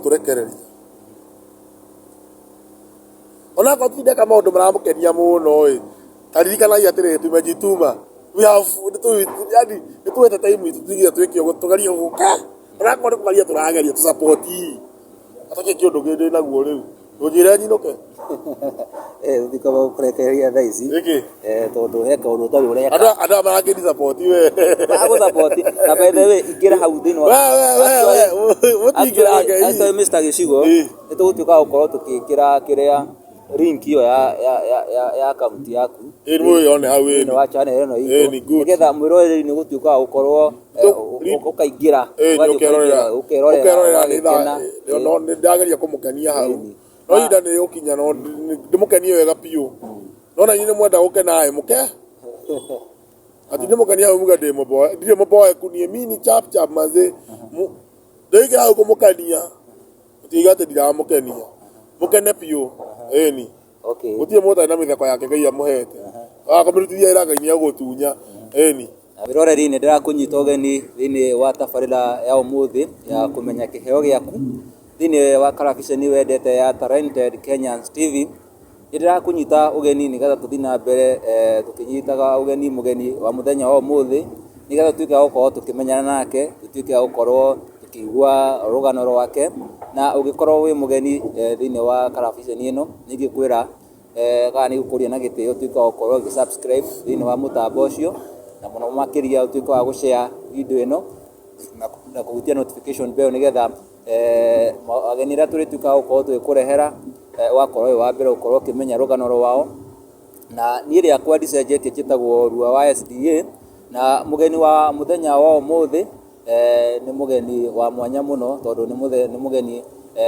guturekereria ona ko tinde kama undu maramukenia muno taririkanagia atiri tumejituma we have yani tuwete time tutige twikio tugaria guka rakore kugaria turageria tu support atake kiondo gende naguo riu njira nyinoke thikaba kurekereria thaisi tondu heka undu tari ureka ada marake support we bago support na by the way igira hau thini wa utigira age hasta Mr. Gicigo nitugutuka gukorwo tukikira kiria link iyo ya account yaku ino yone hau ino wa channel ino ito nigetha mwiroreri ni gutuka gukorwo ukaingira ukerorera no ndageria kumukania hau no ida ni ukinya no ndimukanie wega piu no na nyine mwenda gukena muke ati ndimukania hau muga ndire muboe kunie mini chap maze ndege hau kumukania utigate ndiramukenia mukene piu ni okay utie mota na mitheko yake ngai amuhete akamurutithia ira ngai ni agutunya ni abiroreri ni ndirakunyita ugeni thini wa tabarira ya umuthi ya kumenya kiheo giaku thini wa karakisheni wendete ya Talented Kenyans TV ndirakunyita ugeni nigetha tuthina mbere tukinyitaga ugeni mugeni wa muthenya wa umuthi nigetha tuika gukorwo tukimenyana nake tuika gukorwo tukigua rugano rwake na ugikorwo wi mugeni thini wa karakisheni ino ningikwira kana ni gukuria na gitio tuika gukorwo subscribe thini wa mutambo ucio na muno makiria utuika wa gushare video ino na kuhutia notification bell nigetha ageni ra turi tuika gukorwo tugikurehera wakorwo wa mbere ukorwo kimenya rugano rwao na ni ria kwa dicenjetie chitagwo rua wa SDA na mugeni wa muthenya wa umuthi ni mugeni wa mwanya muno tondu ni mugeni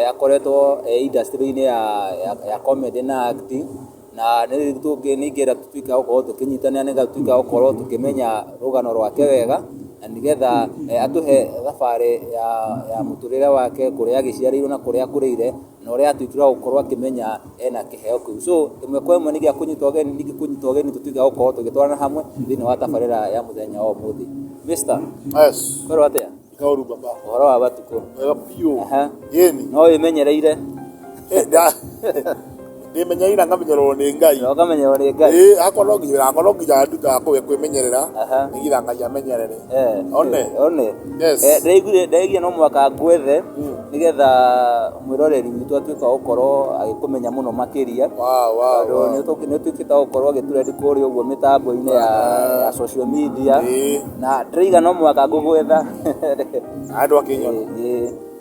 akoretwo industry ine ya comedy na acting na ningira tutuika gukorwo tukinyitania nigetha tutuika gukorwo tukimenya rugano rwake wega na nigetha atuhe thabari ya muturire wake kuria giciarirwo na kuria kurire na uria atuikira gukorwo akimenya ena kiheo kiu so imwe kwa imwe nigia kunyita ogeni tutuika gukorwo tugitwarana hamwe thini wa tabarira ya muthenya wa umuthi Mr. Yes Koro atia kauru baba horo wa batuko wega piu yeni no imenyereire ndimenyeira ngamenyerwo ni ngai no ngamenyerwo ni ngai akorwo nginya nduka ko kwimenyerera ngigira ngai amenyerere one yes ndegiye no mwaka gwethe nigetha mwiroreri witu atuika gukorwo agikumenya muno makiria ni tukita gukorwo gituredi kuri uguo mitambo-ini ya social media na ndreiga no mwaka ngugwetha andu akinyona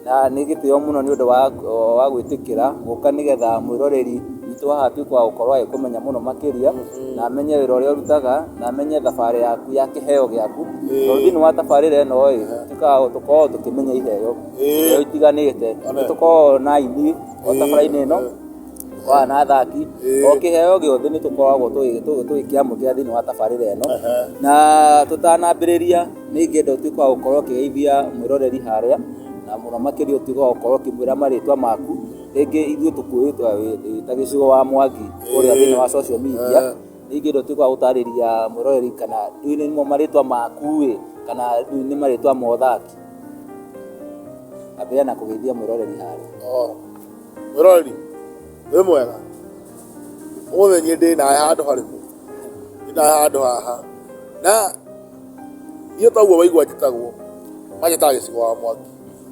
na nigitio muno ni undu wa gwitikira guka nigetha mwiroreri witu atuika gukorwo agikumenya muno makiria na amenye wira uria urutaga na amenye thabari yaku ya kiheo giaku thini wa tabarira ino tukorwo tukimenya iheo itiganite tukorwo na ini o tabaraini ino na athaki o kiheo giothe ni tukoragwo tugikiamukira thini wa tabarira ino na tutanambiriria ni ngenda utuika gukorwo kigeithia mwiroreri haria na muno makiria utuika gukorwo kimwira maritwa maku ringi ithuĩ tukuĩtwo ta Gicigo wa Mwangi uria thini wa social media ringi ndo tuika gutariria mwiroreri kana ni mo maritwa maku kana ni maritwa ma uthaki abia na kugeithia mwiroreri haria mwiroreri we mwega umuthi ndi na handu hariku ina handu haha na niĩ taguo waigua njĩtagwo manjĩtaga Gicigo wa Mwangi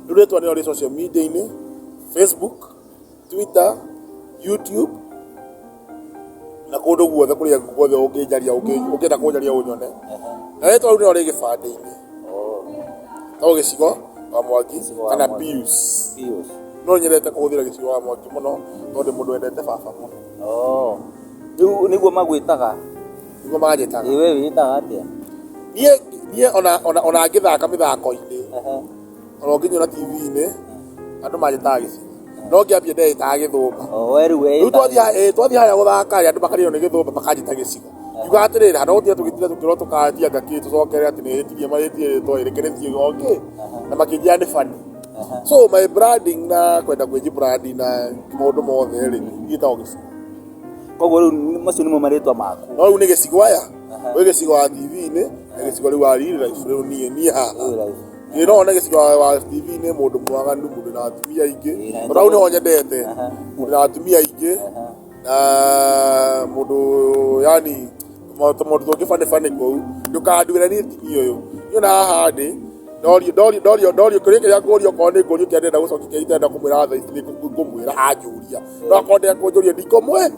rĩu rĩtwa nĩrĩo rĩ social media-inĩ Facebook Twitter YouTube na kundu guothe kuria guothe ungijaria ungenda kunjaria unyone na rĩtwa rĩu nĩrĩo rĩ gĩbandĩ-inĩ to Gicigo wa Mwangi kana Pius no nyendete kuhuthira Gicigo wa Mwangi muno tondu mundu wendete baba muno rĩu nĩguo magwĩtaga nĩguo magajĩtaga we wĩtaga atia niĩ ona ngĩthaka mĩthako-inĩ ona ũngĩnyona TV-inĩ andũ manjĩtaga Gicigo no ngĩambia ndĩtaga Gĩthũmba rĩu twathi harĩa gũthaka andũ makarĩo nĩ Gĩthũmba makanjĩta Gicigo ngiuga atĩrĩrĩ handũ gũtiga tũgĩtira tũkĩrwo tũkanjia ngakĩ tũcokere atĩ nĩhĩtirie marĩtie rĩtwa rĩrekeretie okay na makĩnjĩra nĩ bani so my branding na kwenda kwĩnji brandi na maũndũ mothe rĩ gĩtagwo Gicigo koguo rĩu macio nĩmo marĩtwa maku no rĩu nĩ Gicigo aya wĩ Gicigo wa TV-inĩ na Gicigo rĩu wa real life rĩu niĩ haha no ona gicigo wa TV ni mundu mwaganu mundu na atumia ingi rau ni onyendete mundu na atumia ingi na mundu yani mundu tungifane kou ndukanduira ni timi uyu yona haha ndi dorio kiria ngorio kone ngorio kiandenda gucokia itenda kumwira tha ici kumwira anjuria no akonde kunjuria ndikomwira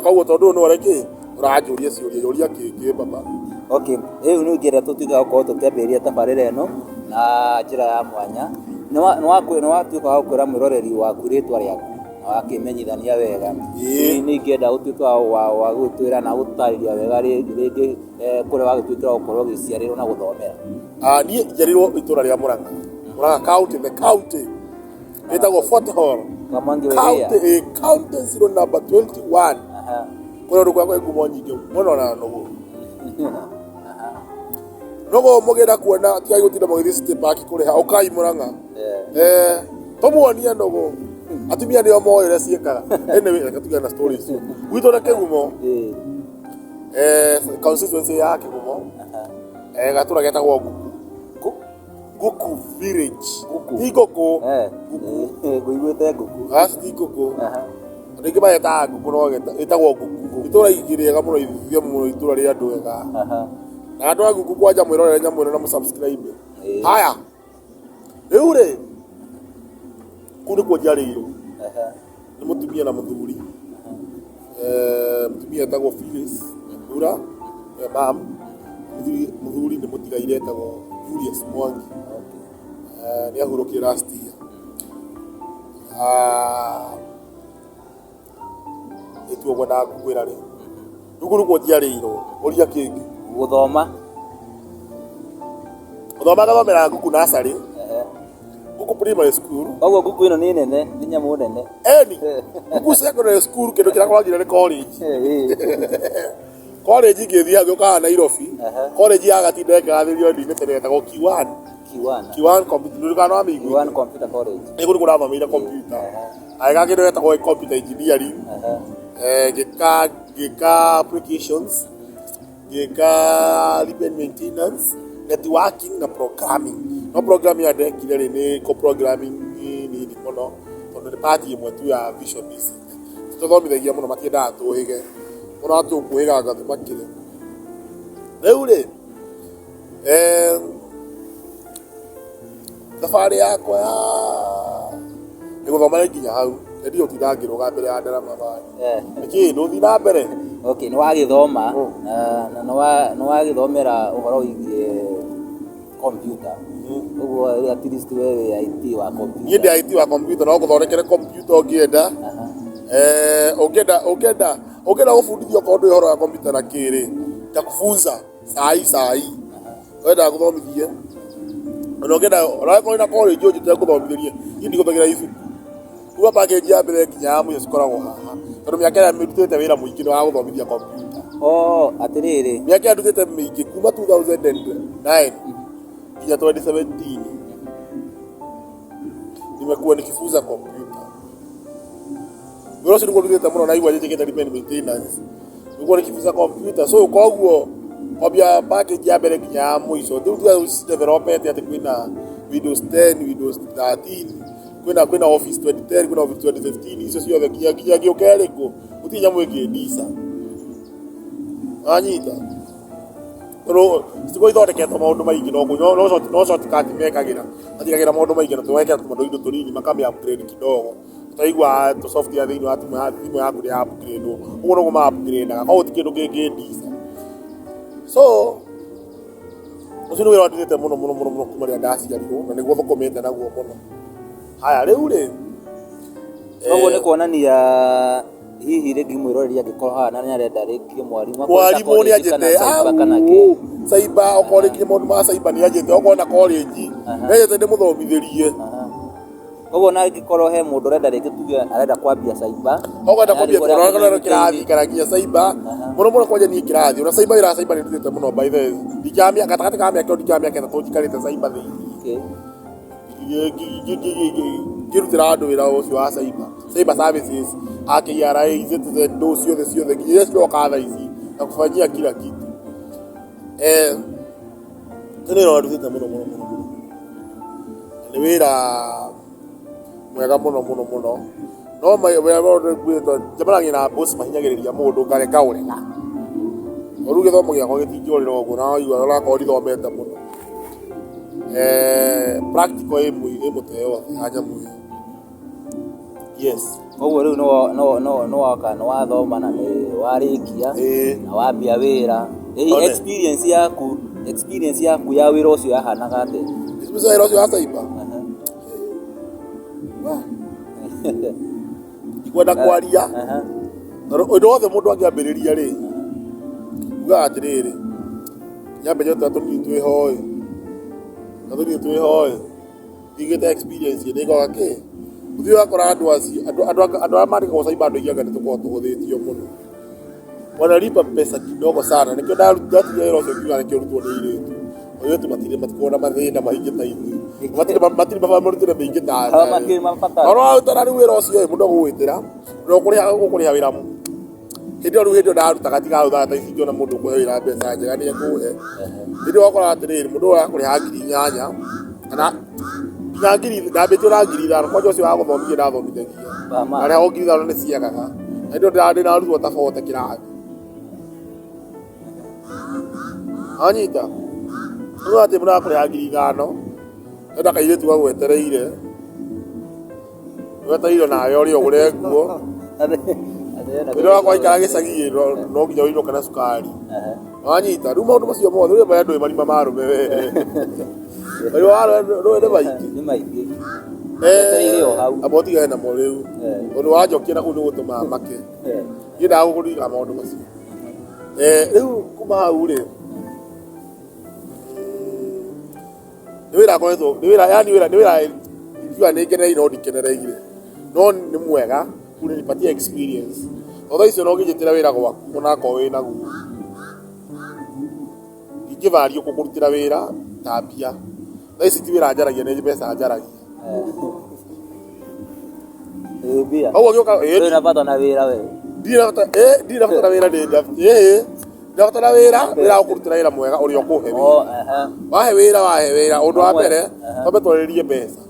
koguo tondu no reke uranjuria ciuria yuria kingi baba. Okay, riu ni ngira tutuika gukorwo tukiambĩrĩria tabarĩra ĩno na njĩra ya mwanya nĩ watuĩka wa kwĩra mwĩroreri waku rĩtwa rĩaku na wakĩmenyithania wega. Nĩ ingĩenda ũtuĩke wa gwĩtwĩra na gũtarĩria wega rĩngĩ kũrĩa wagĩtuĩkĩra gũkorwo ũgĩciarĩrwo na gũthomera. Niĩ njiarĩirwo itũũra rĩa Mũrang'a county, the county ĩtagwo Fort Hall county 0 number 21 kũrĩa ũndũ gwakwa ngumo nyingĩ mũno na nũgũ nogo mugera kuona tiga gutinda mũgĩthiĩ City Park kũrĩha ũkai Mũrang'a tũmuonie nũgũ atumia nĩo moĩ ũrĩa ciĩkaga. Anyway, reke tugĩe na story icio gwitũ na Kĩgumo constituency ya Kĩgumo gatũra getagwo Nguku village Ngũkũ ngũiguĩte ngũkũ ti ngũkũ andũ aingĩ magetaga ngũkũ no ĩtagwo ngũkũ itũra rĩega mũno ithithio mũno itũra rĩa andũ ega na andũ a ngũkũ kwanja mwĩrorere nyamũ ĩno na mũsubscribe. Haya rĩu rĩ kũu nĩkuo njiarĩirwo nĩ mũtumia na mũthuri mũtumia etagwo Phyllis Nyambura mam mũthuri nĩ mũtigaire etagwo Julius Mwangi nĩ ahurũkire last year. Ĩtuo ngwendaga gũkwĩra rĩ rĩu kũu nĩkuo njiarĩirwo ũria kĩngĩ gũthoma gathomera Ngũkũ nursery Ngũkũ primary school. Koguo Ngũkũ ĩno nĩ nene nĩ nyamũ nene Ngũkũ secondary school kĩndũ kĩrakoragire nĩ college ingĩthiaga gĩũkaga Nairobi college ya gatinda ĩkĩgathĩrio ndinĩ tene yetagwo Kiwan computer college nĩguo nĩkuo ndathomeire computer agĩka kĩndũ gĩtagwo computer engineering ngĩka applications ngĩka repair maintenance networking na programming no programming andekire rĩ nĩ co-programming nini mũno tondũ nĩ part ĩmwe tu ya Visual Basic tũthomithagia mũno matiendaga tũhĩge mũno atũkwĩga ngathĩ makĩrĩ rĩu rĩ thabarĩ yakwa ya nĩ gũthoma nginya hau ndio ũtinda ngĩrũga mbere ya ndarama bani nĩkĩ ndũthi na mbere. Okay, nĩ wagĩthoma na nĩ wagĩthomera ũhoro wĩgiĩ computer ũguo at least wewe IT wa computer. Niĩ ndĩ IT wa computer no gũthondekere computer ũngĩenda ũngĩenda gũbundithio kaũndũ ũhoro wa computer na kĩrĩ ndakufunza sai wenda gũthomithie na ũngĩenda ũrakorwo na college ũnjĩte gũthomithĩrie niĩ ndigũthagĩra ibuku kuuma package ya mbere nginya ya mũico cikoragwo haha tondũ mĩaka ĩrĩa mĩrutĩte wĩra mũingĩ nĩ wa gũthomithia computer. Atĩrĩrĩ mĩaka ĩrĩa ndutĩte mĩingĩ kuuma 2009 nginya 2017 nimekuwa nikifunza computer. Wĩra ũcio nĩguo ndutĩte mũno na igua njĩkĩte repair maintenance nĩguo nikifunza computer so koguo kwambia package ya mbere nginya ya mũico rĩu developete atĩ kwĩna Windows 10 Windows 13 kwĩna Office 2010 kwĩna Office 2015 icio ciothe nginya gĩũke rĩkũ gũtirĩ nyamũ ĩngĩndica anyita tondũ citigo ithondeketwo maũndũ maingĩ no shortcut mekagĩra maũndũ maingĩ na tũwekera tũmaũndũ tũnini makamĩ upgrade kidogo tutaigua tu software thĩinĩ wa thimũ yaku nĩ upgrade ũguo noguo ma upgrade koguo ti kĩndũ kĩngĩndica so ũcio nĩ wĩra wandutĩte mũno kuma rĩrĩa ndaciarirwo na nĩguo thũkũmĩte naguo mũno. Haya rĩu rĩ ũguo nĩ kuonania hihi rĩngĩ mwĩroreri angĩkorwo haha na nĩarenda rĩngĩ mwarimũ nĩ anjĩte cyber okorwo rĩngĩ maũndũ ma cyber nĩ anjĩte okorwo na college nĩ anjĩte ndĩmũthomithĩrie. Ũguo na angĩkorwo he mũndũ ũrenda rĩngĩ tuge arenda kwambia cyber okwenda kwambia kĩrathi kana nginya cyber mũno kwanja niĩ kĩrathi na cyber nĩ ndutĩte mũno by the way ndikamĩa gatagatĩ ka mĩaka ĩtatũ njikarĩte cyber thĩinĩ ngĩrutĩra andũ wĩra ũcio wa cyber services KRA Citizen ndo ciothe nginya iria ciroka thaa ici na kũbanyia kila kitu Tene no arutite muno ni wira mwega muno no mai we gwito jabarangi na boss mahinyagiriria mundu ngare kaurega oru githomo giakwa gitingirorira uguo na igwa urakorwo ithomete muno practical imuteo hanya muyo yes koguo riu no waka no wathoma na ni warikia na wambia wira experience yaku ya wira ucio yahanaga ate wira ucio ataiba ikwenda kwaria undu wothe mundu angiambiriria ri uga atiriri nyambe nyota twihoi igite experience ni goga ki uthio akora andu amari ko saiba andu iyaga nituko tuguthitio muno wanalipa pesa kidogo sana nikio ndaruta wira ucio kiuga nikio rutwo ni iritu oyo tumatire matikona mathina maingi ta ithu matire mabamurutire maingi ta makiri mabata oro utara riu wira ucio mundu gwitira no kuria wira hindi riu hindi ndarutaga tiga utha ta icio na mundu kuhe wira mbeca njega ni kuhe hindi wakora atiriri mundu akuria ngiri 8 kana ngiri ndambitio na ngiri 5 kwa ucio wa guthomithia ndathomithagia aria o ngiri 5 ni ciagaga hindi ndarutwo tabote kirathi anyita no ati mura kuria ngiri 5 enda kairitu wa gwetereire nawe uri ugure nguo ndo kwa ikara gicagi no nginya wino kana sukari anyita riu maundu macio mothe uri bandu marima marume we waro ndo ende baiki ni maiki aboti gana mo riu undu wajokia na kundu gutuma make ngira gukuriga maundu macio riu kuma hau ri ni wira koetwo ni wira ikiwa ni ngeneire no ndikenereire no ni mwega kunipatia experience otho icio no ngijitira wira gwaku onako wina guo ikivario kukurutira wira tambia na ici ti wira njaragia ni mbeca njaragia bia wira bata na wira we ndira bata wira ndabatara wira ukurutira wira mwega uri okuhe wahe wira undu wa mbere twambe twaririe mbeca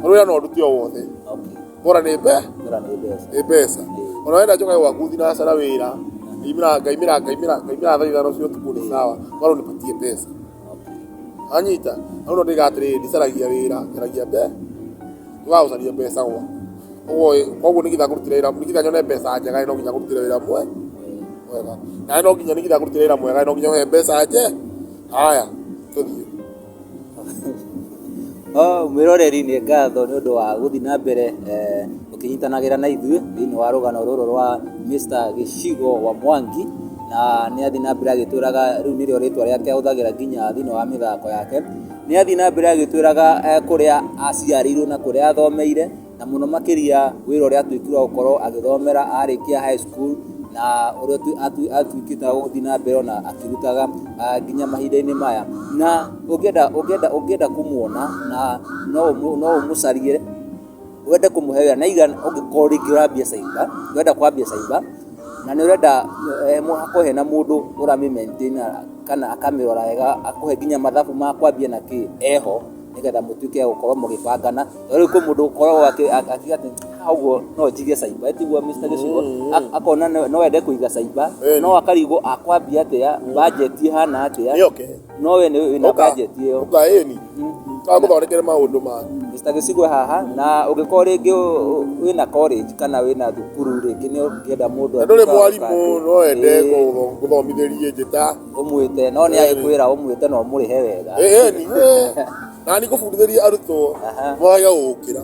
wira no nduti o wothe bora ni mbeca ona wenda njoka gwaku thi na cara wira ngaimira thaa ithano cio tuku ni sawa waro nipatie mbeca anyita no ndigatiri ndicaragia wira ngeragia tugagucaria mbeca gwa koguo nigitha kurutira wira nigitha nyone mbeca njega no nginya kurutira wira mwega na no nginya nigitha kurutira wira mwega no nginya he mbeca haya tuthie mwiroreri ni ngatho ni undu wa guthi na mbere ukinyitanagira na ithuĩ thiini wa rugano ruru rwa Mr. Gicigo wa Mwangi na ni athi na mbere agitwiraga riu nirio ritwa riake ahuthagira nginya thiini wa mithako yake ni athi na mbere agitwiraga kuria aciarirwo na kuria athomeire na muno makiria wira uria atwikirwo gukorwo agithomera arikia high school na uria atwikita guthi na mbere na akirutaga nginya mahinda-ini maya na ukienda kumuona na no umucarie wende kumuhe wira na igana ungikorwo ringi urambia cyber wenda kwambia cyber na ni urenda hakuhe na mundu urami maintain kana akamirora wega akuhe nginya mathabu ma kwambia na ki eho nigetha mutuike gukorwo mugibangana riu ku mundu ukorwo akiga ati uguo no njige cyber etigwo Mr. Gicigo akona no wende kuiga cyber no akarigo akwambia atia budget ihana atia no we ni na budget iyo ukaeni guthondekere maundu ma Mr. Gicigo haha na ungikorwo ringi wina college kana wina thukuru ringi ni ungienda mundu nduri mwarimu no wende guthomithirie njita umwite no ni agikwira umwite no murihe wega ni na ni gubundithiria arutwo mwega gukira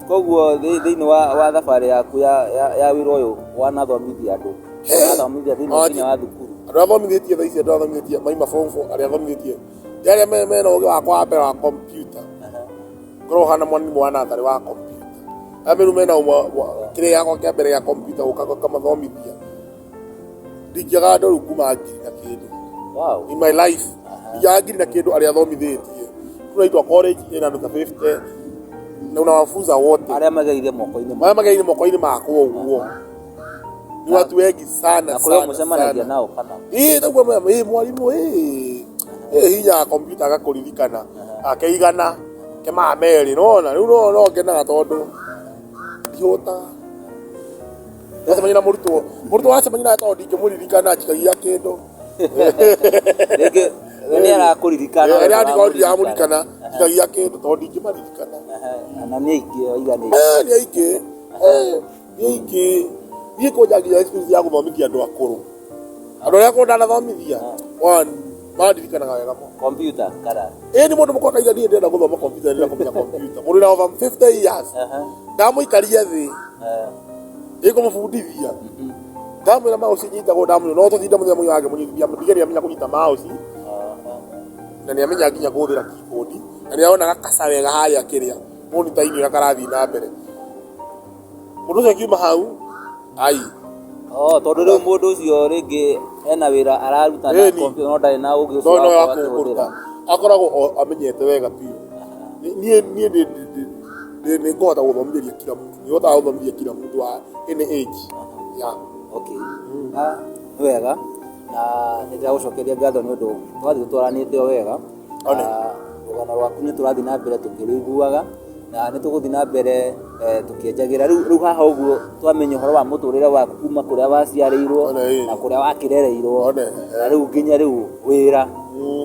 koguo thiini wa thabari yaku ya wira uyu wanathomithia andu wanathomithia thiini wa thukuru andu athomithitie thaa ici andu athomithitie maima form 4 aria athomithitie aria mena ugi wakwa mbere wa computer ngoro hana mwalimu wa nathari wa computer amiru mena kire yakwa kia mbere ya computer ukamathomithia ndikiaga andu kuma ngiri na kindu in my life ya ngiri na kindu aria athomithitie tunaitwa college ina andu 50 na unawafunza wote aria mageire moko-ini makwa uguo ni watu wengi sana na kwa msemanagia nao kana taguo mwalimu hinya computer agakuririkana akeigana ke mameri nona riu no kenaga tondu ndiota Manyina murutwo wacha manyina tondu ndingimuririkana njikagia kindu rege ni arakuririkana ari ndikondi amuririkana njikagia kindu tondu ndingimaririkana na ni iki oigani ni iki ni kujagia experience ya guthomithia andu akuru andu aria kundana thomithia one madirikanaga wega mo computer kara ni mundu mukwa kaiga ni ndenda guthoma computer ni kumenya computer mundu na over 50 years ndamuikaria thi ikumufundithia ndamwira mouse nyitagwo ndamwira no tuthinda muthenya mwe wake munyithia mutigeri amenya kunyita mouse na ni amenya nginya kuthira keyboard na ni aona gakasa wega haria kiria monitor ini gakarathi na mbere mundu ucio kiuma hau ai tondu riu mundu ucio ringi ena wira araruta na computer no ndari na ugi ucio wa kuhurira akoragwo amenyete wega piu nie ni ngota guthomithiria kila mtu ni ngota guthomithiria kila mtu wa any age okay wega na nitiragucokeria ngatho ni undu twathi tutwaranite wega rugano rwaku ni turathi na mbere tukiriguaga na nä tå gå thiä na mbere tukienjagira riu haha uguo twamenya horo wa muturire waku kuma kuria waciarĩirwo na kuria wakirereirwo na riu nginya riu wira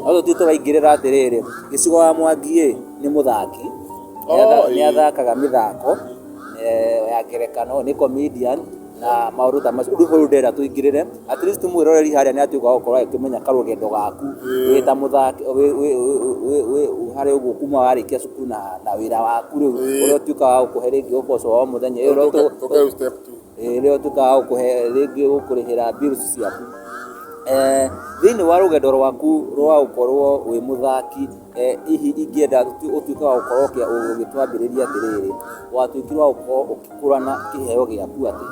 no tu turaingirira atiriri gicigo wa Mwangi ni muthaki ni athakaga mithako ya ngerekano ni comedian na maundu ta macio riu ndera tuingirire at least mwiroreri haria ni atuika gukorwo akimenya karugendo gaku wi ta muthaki we hari uguo kuma warikia cukuru na wira waku riu uria utuika wa gukuhe ringi uboco wa muthenya rio utuika wa gukuhe ringi gukurihira bills ciaku thiini wa rugendo rwaku rwa gukorwo wi muthaki ihi ingienda utuika wa gukorwo ugitwambiriria atiriri watuikirwo wa gukorwo ukikurana kiheo giaku ati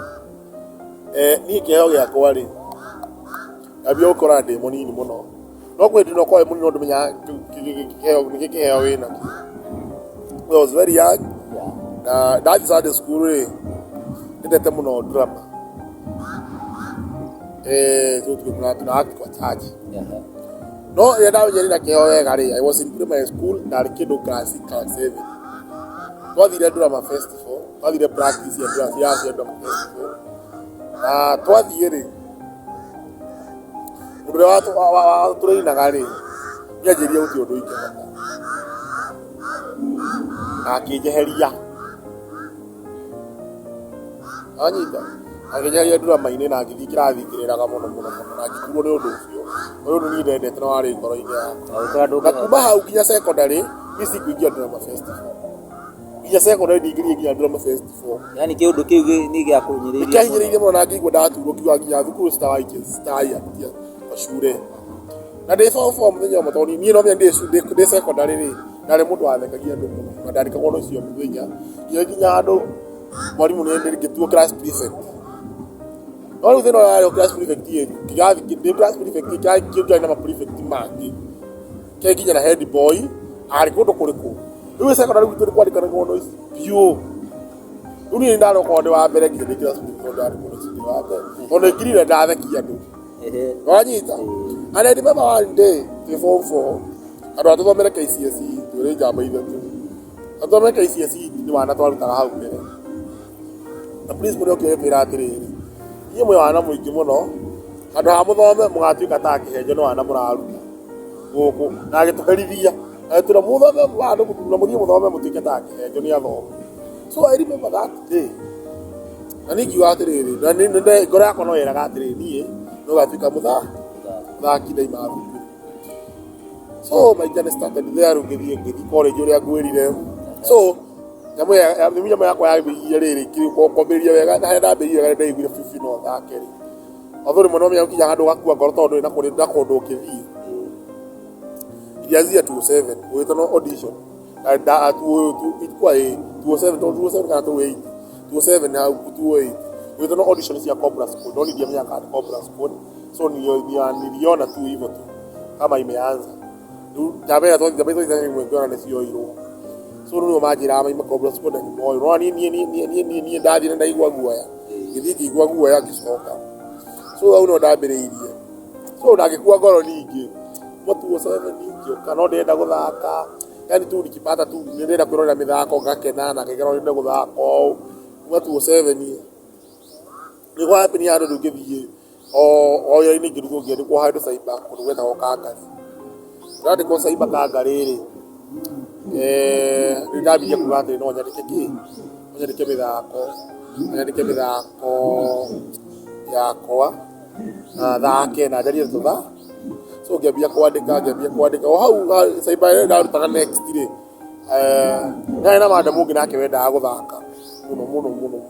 ni kiheo giakwa ri abio ukora ndi munini muno no kwendi no kwa munini ndo menya kiheo wina I was very young that is at school ri ndete muno drama so tuna act kwa charge no ya dawo jeri na kiheo wega ri I was in primary school na kido class 7 twathire drama festival twathire practice ya drama festival twathie ri mundu wa turainaga ri ngianjirie guti undu ingehota akinjeheria anyita akinjeheria drama-ini na ngithii kirathi ngiriraga muno na ngikurwo ni undu ucio undu ni ndendete no wari ngoro-ini yakwa na kuma hau nginya secondary isi kuingia drama festival nginya secondary ngiria nginya drama festival yani kiundu kiu ni gia kunyiriria kihinyiriria muno na ngigwa ndaturwo kiwa nginya thukuru staya shule na ndi form muthenya umwe tondu nie no menya ndi secondary ri na ri mundu wathekagia andu muno na ndarikagwo no cio muthenya nginya andu mwarimu ni ndi ngituo class prefect no riu thina ya class prefect ye kigathi ndi class prefect kiga na prefect mangi ke nginya na head boy ari kundu kuriku riu secondary gwitu kwandikana no bio riu ni ndaro konde wa mbere nginya ndi class prefect ari kundu cindi wa mbere ono ngirire ndathekia andu wanyita and I remember one day the form 4 andu atuthomere KCSE turi njamba ithatu atuthomere KCSE ni wana twarutaga hau mbere na please muri okire kwira atiriri iye mwe wana muingi muno andu ha muthome mugatuika ta kihenjo no wana muraruta guku na agituherithia atura muthome wandu na muthie muthome mutuike ta kihenjo ni athome so I remember that day ani ngiuga atiriri na ninde ngoro yakwa no yeraga atiriri nie no gatuika muthaki ndaima thukuru so my journey started there ngithii college uria ngwirire so nyamå yakwa yambĩrĩirie rĩrĩ kwambĩrĩria wega na harĩa ndambĩrĩirie wega ndaiguire bibi no thake rĩ although rĩmwe no menya gũkinya handũ gakua ngoro tondũ na kũndũ ũkĩthiĩ iriazia 27 gwĩtano audition na 27 tondũ 27 kana 27 hau 28 gwĩtano audition cia Cobra School no ndiamenya kana Cobra School so niliona tu hivyo tu kama imeanza jamii ngiona nisioirwo so no majira ama Cobra School na moyo no ni ndathi na ndaigwa guoya ngithii ngigwa guoya ngicoka so au no ndambĩrĩirie so ndagĩkua ngoro ningĩ mutu 7 ndingĩũka no ndĩrenda gũthaka yani tu nikipata tu nĩndĩrenda kwĩrorera mĩthako ngakena na ngĩkena nĩndĩrenda gũthaka kuma 2007 nĩ gwa happen handũ ndũngĩthiĩ o wĩra-inĩ ingĩrutwo ngĩandĩkwo handũ cyber kũndũ gwetagwo Kangarĩ ndandĩkwo cyber Kangarĩ-rĩ nĩ ndambirie kuga atĩrĩ no nyandĩke kĩ no nyandĩke mĩthako yakwa na thake na njarie tũtha so ngĩambia kwandĩka o hau cyber ĩrĩa ndarutaga next rĩ ndarĩ na madam ũngĩ nake wendaga gũthaka mũno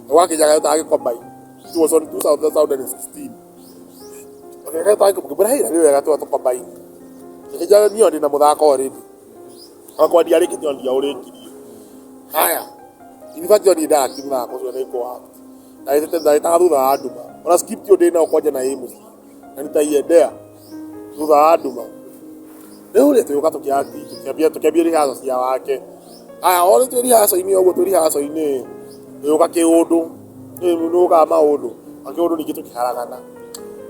wakinyaga ũtagĩkombai it was on 2016 ngĩbũra hĩra nĩ wega tũkombai ngĩkĩnjaga niyo ndĩ na mũthako already wakwa ndiarĩkĩtie ona ndiaũrĩkirie haya university ona ndaki mũthako ũcio nĩngwa ndagĩtaga thutha wa nduma ona script ĩyo ndĩ nayo kwanja na ĩ mũciĩ na nĩtaiendea thutha wa nduma rĩu rĩ tũgĩũka tũkĩambia rehearsal cia wake haya o rĩ twĩ rehearsal-inĩ ũguo twĩ rehearsal-inĩ nĩgũka kĩũndũ nĩgũkaga maũndũ kĩũndũ ningĩ tũkĩharagana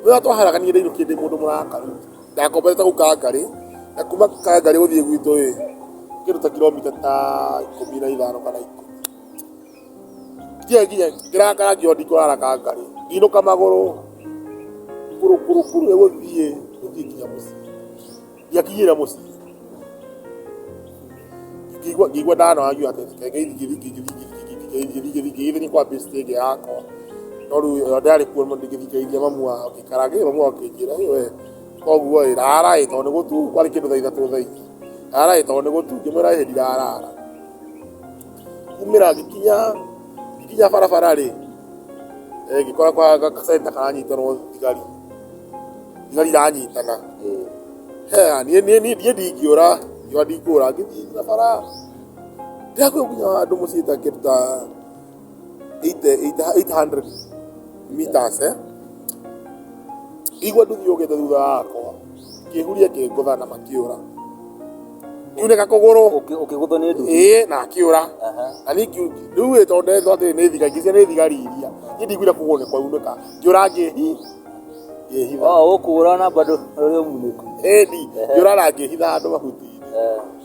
rĩrĩa twaharaganire ndĩinũkire ndĩ mũndũ mũrakaru ndakombete kũu Kangarĩ na kuma Kangarĩ gũthiĩ gwitũ kĩndũ ta kilomita ta 15 kana 10 nginya ngĩrakara ngĩona ndikũrara Kangarĩ nginũka magũrũ kũrũ gũthiĩ nginya mũciĩ ndiakinyĩra mũciĩ ngĩigua ndanogio atĩ ngĩgĩthiĩ kwa best ĩngĩ yakwa no rĩu ndarĩ kuo ndĩgĩthikĩrĩirie mamu wao mamu wao akĩnjĩra we koguo rara tondũ nĩ gũtu kwarĩ kĩndũ thaa ithatũ thaa ici rara tondũ nĩ gũtu ngĩmwĩra hĩndĩ ndarara kumĩra ngĩkinya barabara rĩ ngĩkora kwa gacenta karanyitanwo thigari iranyitana niĩ ndingĩũra ngĩthiĩ na bara ndĩrakwĩra nginya handũ mũciĩ ta kĩndũ ta 800 meters igua nduthi yũkĩte thutha wakwa kĩhuria kĩngũtha na makĩũra kiunĩka kũgũrũ ũkĩgũthwo nĩ nduthi ĩĩ na akĩũra na niĩ rĩu tondũ ndethwo atĩ nĩ thigari icio nĩ thigari iria niĩ ndiguire kũgũrũ nĩ kwaunĩka ngĩũra ngĩhitha ũkũra na bado ũrĩ mũnĩku ĩni ngĩũra na ngĩhitha handũ mahuti-inĩ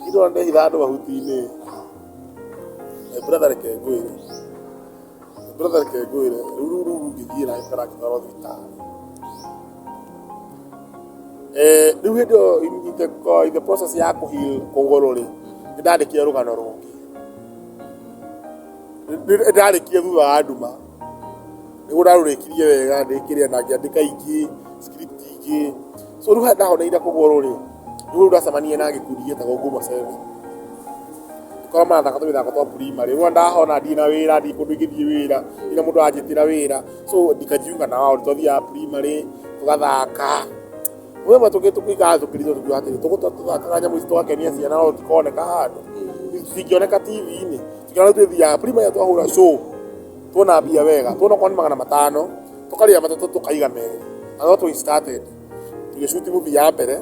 ndona ndehitha handũ mahuti-inĩ brother reke ngwĩre rĩu ngĩthiĩ na ngĩtwarwo thibitarĩ rĩu hĩndĩ ĩyo in the process ya kũheal kũgũrũ rĩ nĩ ndandĩkire rũgano rũngĩ ndarĩkire thutha wa nduma nĩguo ndarũrĩkirie wega ndĩkĩrĩa na ngĩandĩka ingĩ script ingĩ so rĩu ndahoneire kũgũrũ rĩ rĩu ndacemanirie na gĩkundi gĩtagwo Ngumo 7 korwo marathaka tũmĩthako twa primary rĩu ndahona ndirĩ na wĩra ndirĩ kũndũ ingĩthiĩ wĩra ndirĩ mũndũ anjĩtĩra wĩra so ndikajiunga nao twathiaga primary tũgathaka mũthenya tũgĩikara tũkĩrigwo tukiuga atĩrĩ tũthakaga nyamũ ici twakenia ciana no tũtikoneka handũ cingĩoneka TV-inĩ tũkĩona twĩthiaga primary twahũra show tuona mbia wega tuona okorwo nĩ 500 tũkarĩa matatũ tũkaiga merĩ na no twe started tũgĩshuti movie ya mbere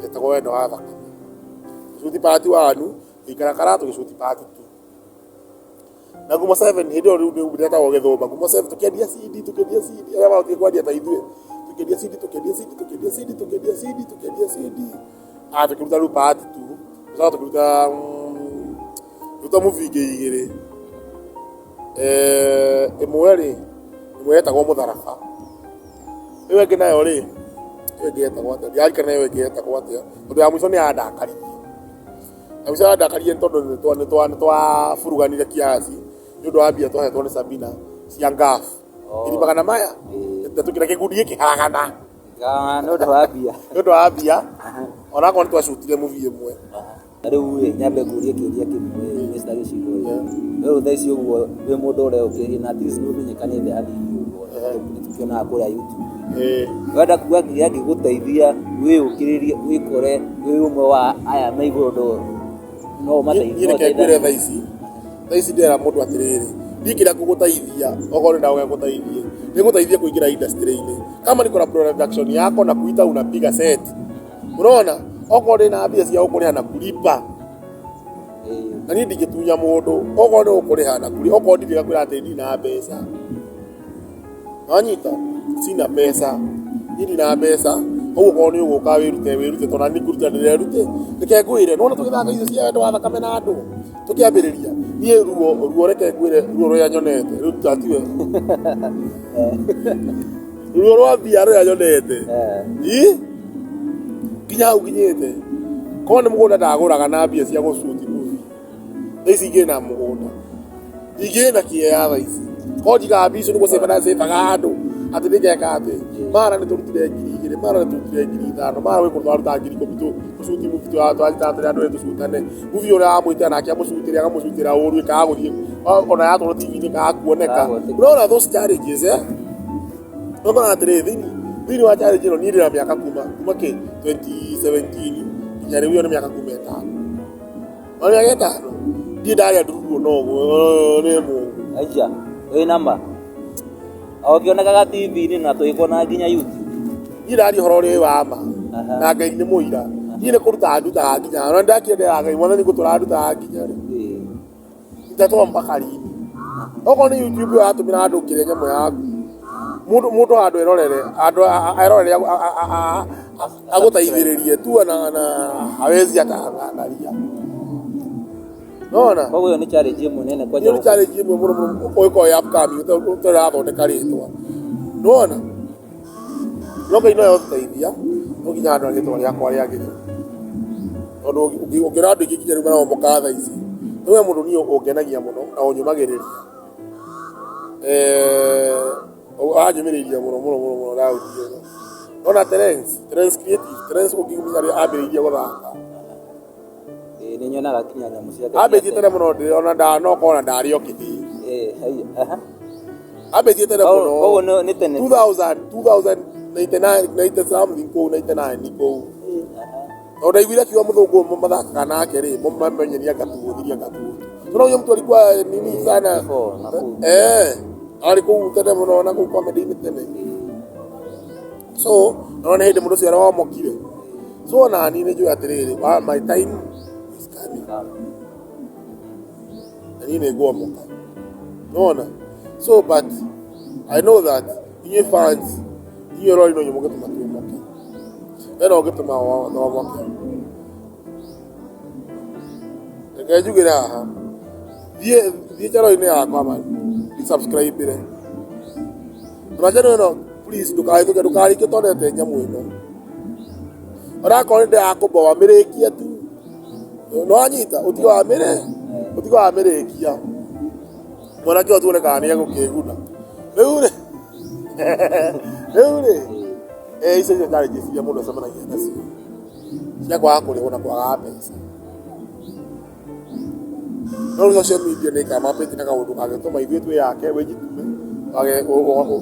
ĩtagwo Wendo wa Thakame tũgĩshuti part 1 ikarakara tũgĩshuti part 2 na Ngumo 7 hĩndĩ ĩyo rĩu nĩ ndĩretagwo Gĩthũmba Ngumo 7 tũkĩendia CD arĩa magũthiĩ kwendia ta ithuĩ tũkĩendia CD tũkĩruta rĩu part 2 tũcoka tũkĩruta movie ingĩ igĩrĩ ĩmwe yetagwo Mũtharaba ĩyo ĩngĩ nayo rĩ yetagwo atĩa ndiarikana ĩyo ĩngĩ yetagwo atĩa tondũ ya mũico nĩ yandakaririe ya mũico yandakaririe nĩ tondũ nĩ twaburuganire kiasi nĩ ũndũ wa mbia twahetwo nĩ Sabina cia ngabu magana maya tũkĩra gĩkundi gĩkĩharagana nĩ ũndũ wa mbia onakorwo nĩ twacutire movie ĩmwe rĩu nyambe ngũrie kĩũria kĩmwe Mr. Gĩcigo rĩu thaa ici ũguo wĩ mũndũ ũrĩa ũkĩrĩ na at least nĩ ũmenyekanĩte hanini ũguo tũkĩonaga kũrĩa YouTube wenda kuga gĩgũteithia wĩyũkĩrĩrie wĩkore wĩ ũmwe wa aya me igũrũ no mateithie thaa ici ndĩrera mũndũ atĩrĩrĩ niĩ kĩrĩa ngũgũteithia okorwo nĩ ndaũga gũteithie nĩ gũteithia kũingĩra industry-inĩ kama nĩ production yako na kuita unapiga set unaona okorwo ndĩ na mbia cia gũkũrĩha na kulipa na niĩ ndingĩtunya mũndũ okorwo nĩ gũkũrĩha na kulipa okorwo ndirĩ gakwĩra atĩ ndirĩ na mbeca wanyita sina pesa ndirĩ na mbeca koguo korwo nĩ ũgũka wĩrute tondũ nĩ kũruta ndĩrerute reke ngwĩre nĩwona tũgĩthaka icio cia wendo wa thakame na andũ tũkĩambĩrĩria niĩ ruo reke ngwĩre ruo rũrĩa nyonete rĩu tatiwe ruo rwa mbia rũrĩa nyonete nginya hau nginyĩte korwo nĩ mũgũnda ndagũraga na mbia cia gũcuti movie thaa ici ingĩ na mũgũnda ingĩ na kĩeya thaa ici korwo njigaga mbia icio nĩ gũcĩbaga andũ atĩ nĩngeka atĩ mara nĩ tũrutire 2,000 mara nĩ tũrutire 5,000 mara gwĩ kũndũ twaruta 10,000 tũcuti movie twanyita atĩrĩ andũ tũcutane movie ũrĩa amwĩte nake amũcutĩre akamũcutĩra ũru ĩkaga gũthiĩ ona yatwarwo TV-inĩ ĩkaga kuoneka ũrona those challenges ũkona atĩrĩ thĩinĩ wa challenge ĩno niĩ ndĩ na mĩaka kuma kĩ 2017 nginya rĩu ĩyo nĩ mĩaka kuma 5 ona mĩaka 5 ndiĩ ndarĩa ndururuo noguo nĩ mũngu aija wĩ nama okĩonekaga TV-inĩ na tũgĩkona nginya YouTube niĩ ndaria ũhoro ũrĩ wa ma na Ngai nĩ mũira niĩ nĩ kũruta ndutaga nginya ona ndakĩendera Ngai mwathani gũtũra ndutaga nginya rĩ itatwa mpaka lini okorwo nĩ YouTube ũratũmĩra andũ kĩrĩa nyamũ yaku mũndũ handũ erorere agũteithĩrĩrie tu na hawezi akaangalia nona koguo nĩ challenge ĩmwe nene kwanja nĩ challenge ĩmwe mũno ũkoya upcoming ũtarathondeka rĩtwa nona no Ngai no egũteithia no nginya andũ rĩtwa rĩakwa rĩagĩrĩre tondũ ũngĩra andũ aingĩ nginya rĩu maraomboka thaa ici nĩwe mũndũ niĩ ũngenagia mũno na ũnyũmagĩrĩria anyũmĩrĩirie mũno Daudi ona Terence Creative ũngĩmenya ambĩrĩirie gũthaka nĩ nyonaga kinya nyamũ ciake ambĩtie tene mũno ona ndanokorwo ndarĩ o kĩhĩ ambĩtie tene mũno koguo nĩ tene 2090 something kũu 99 kũu tondũ ndaiguire kiuga mũthũngũ mathakaga nake rĩ mamenyenia ngatuhũthiria tondũ huyo mtu alikuwa nini sana alikuwa tene mũno na kũu comedy-inĩ tene so naona hĩndĩ mũndũ ũcio aramokire so nani nĩ njũĩ atĩrĩrĩ my time is coming na niĩ nĩ ngũomoka nona so but I know that inyuĩ fans inyuĩ rori no inyuĩ mũgĩtũma tuomoke eno ũgĩtũma wamoke reke njugĩre haha thiĩ channel-inĩ yakwa man subscribe re na channel ĩno please ndũkarĩkie tondete nyamũ ĩno onakorwo nĩ ndĩrakũmboa mĩrĩkia tu no anyita ũtiga wa mĩrĩkia mwanake ũyũ tuonekaga nĩ egũkĩguna rĩu rĩ icio nĩ challenges iria mũndũ acemanagia nacio cia kwaga kũrĩhwo na kwaga mbeca no social media nĩ kamapĩte na kaũndũ kangĩtũma ithuĩ twĩ yake wĩnjitume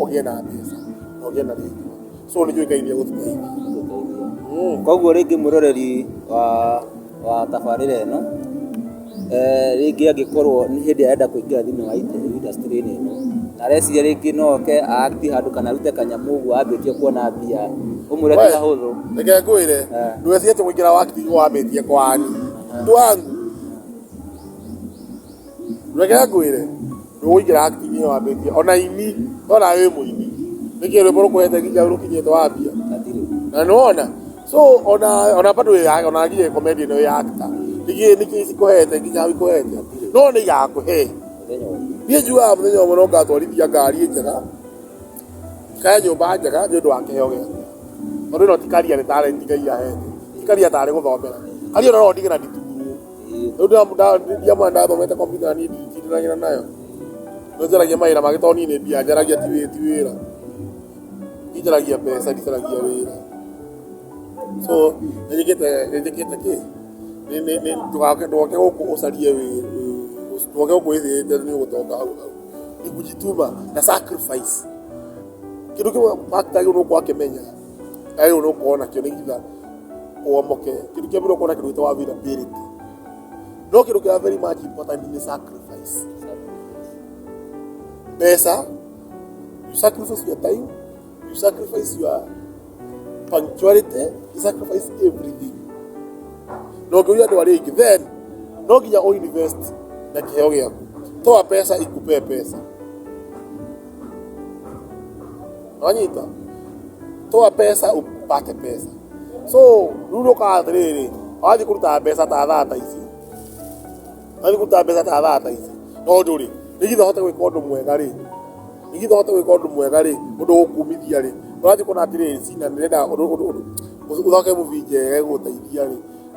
ũgĩe na mbeca na ũgĩe na rĩngĩ so nĩ njũĩ Ngai nĩ egũtũteithia koguo rĩngĩ mũroreri wa tabarĩra ĩno rĩngĩ angĩkorwo nĩ hĩndĩ arenda kũingĩra thĩinĩ wa industry-inĩ ĩno na areciria rĩngĩ no oke aakti handũ kana arute kanyamũ ũguo ambĩtie kuona mbia ũmwĩre ti kahũthũ reke ngwĩre ndwecirie kũingĩra wakti wambĩtie kwani ndwangu reke ngwĩre ndũgũingĩra acting wambĩtie ona ini ona wĩ mũini nĩkĩ rwĩmbo rũkũhete nginya rũkinyĩte wa mbia na nĩwona so ona bado ona nginya comedy ĩno ya actor nĩkĩ cikũhete nginya ikũhete no nĩ igakũhe niĩ njugaga mũthenya ũmwe no ngatwarithia ngari njega kaya nyũmba njega nĩ ũndũ wa kĩheo gĩakwa tondũ ĩno ti career nĩ talent Ngai ahete ti career tarĩ gũthomera career no ndige na nditugurwo rĩu ndiamwe ndathomete computer niĩ nditindanagira nayo no njaragia mawĩra mangĩ tondũ niĩ nĩ mbia njaragia ti wĩra njaragia mbeca ndicaragia wĩra so nĩnjĩkĩte kĩ ndũgoke gũkũ ũcarie wĩra ndũgoke gũkũ wĩthĩte nĩ ũgũtonga hau ni kujituma na sacrifice kĩndũ kĩmwe factor gĩũ nũkũ akĩmenya gĩũ nũkũ nakĩo nĩgetha ũomoke kĩndũ kĩa mbere ũkona kĩndũ gĩtagwo availability no kĩndũ kĩa very much important ni sacrifice mbeca you sacrifice your time you sacrifice your punctuality you sacrifice everything no ngĩũria andũ arĩa aingĩ then no nginya ũinvest na kĩheo gĩaku toa pesa ikupe pesa wanyita toa pesa upate pesa. So rulo ka atiriri athi kuruta mbeca ta thata ici athi kuruta mbeca ta thata ici no nduri nigitha hote gwika undu mwega ri nigitha hote gwika undu mwega ri undu ukumithia ri urathi kuna atiriri cina nirenda uthake muvinje guteithia ri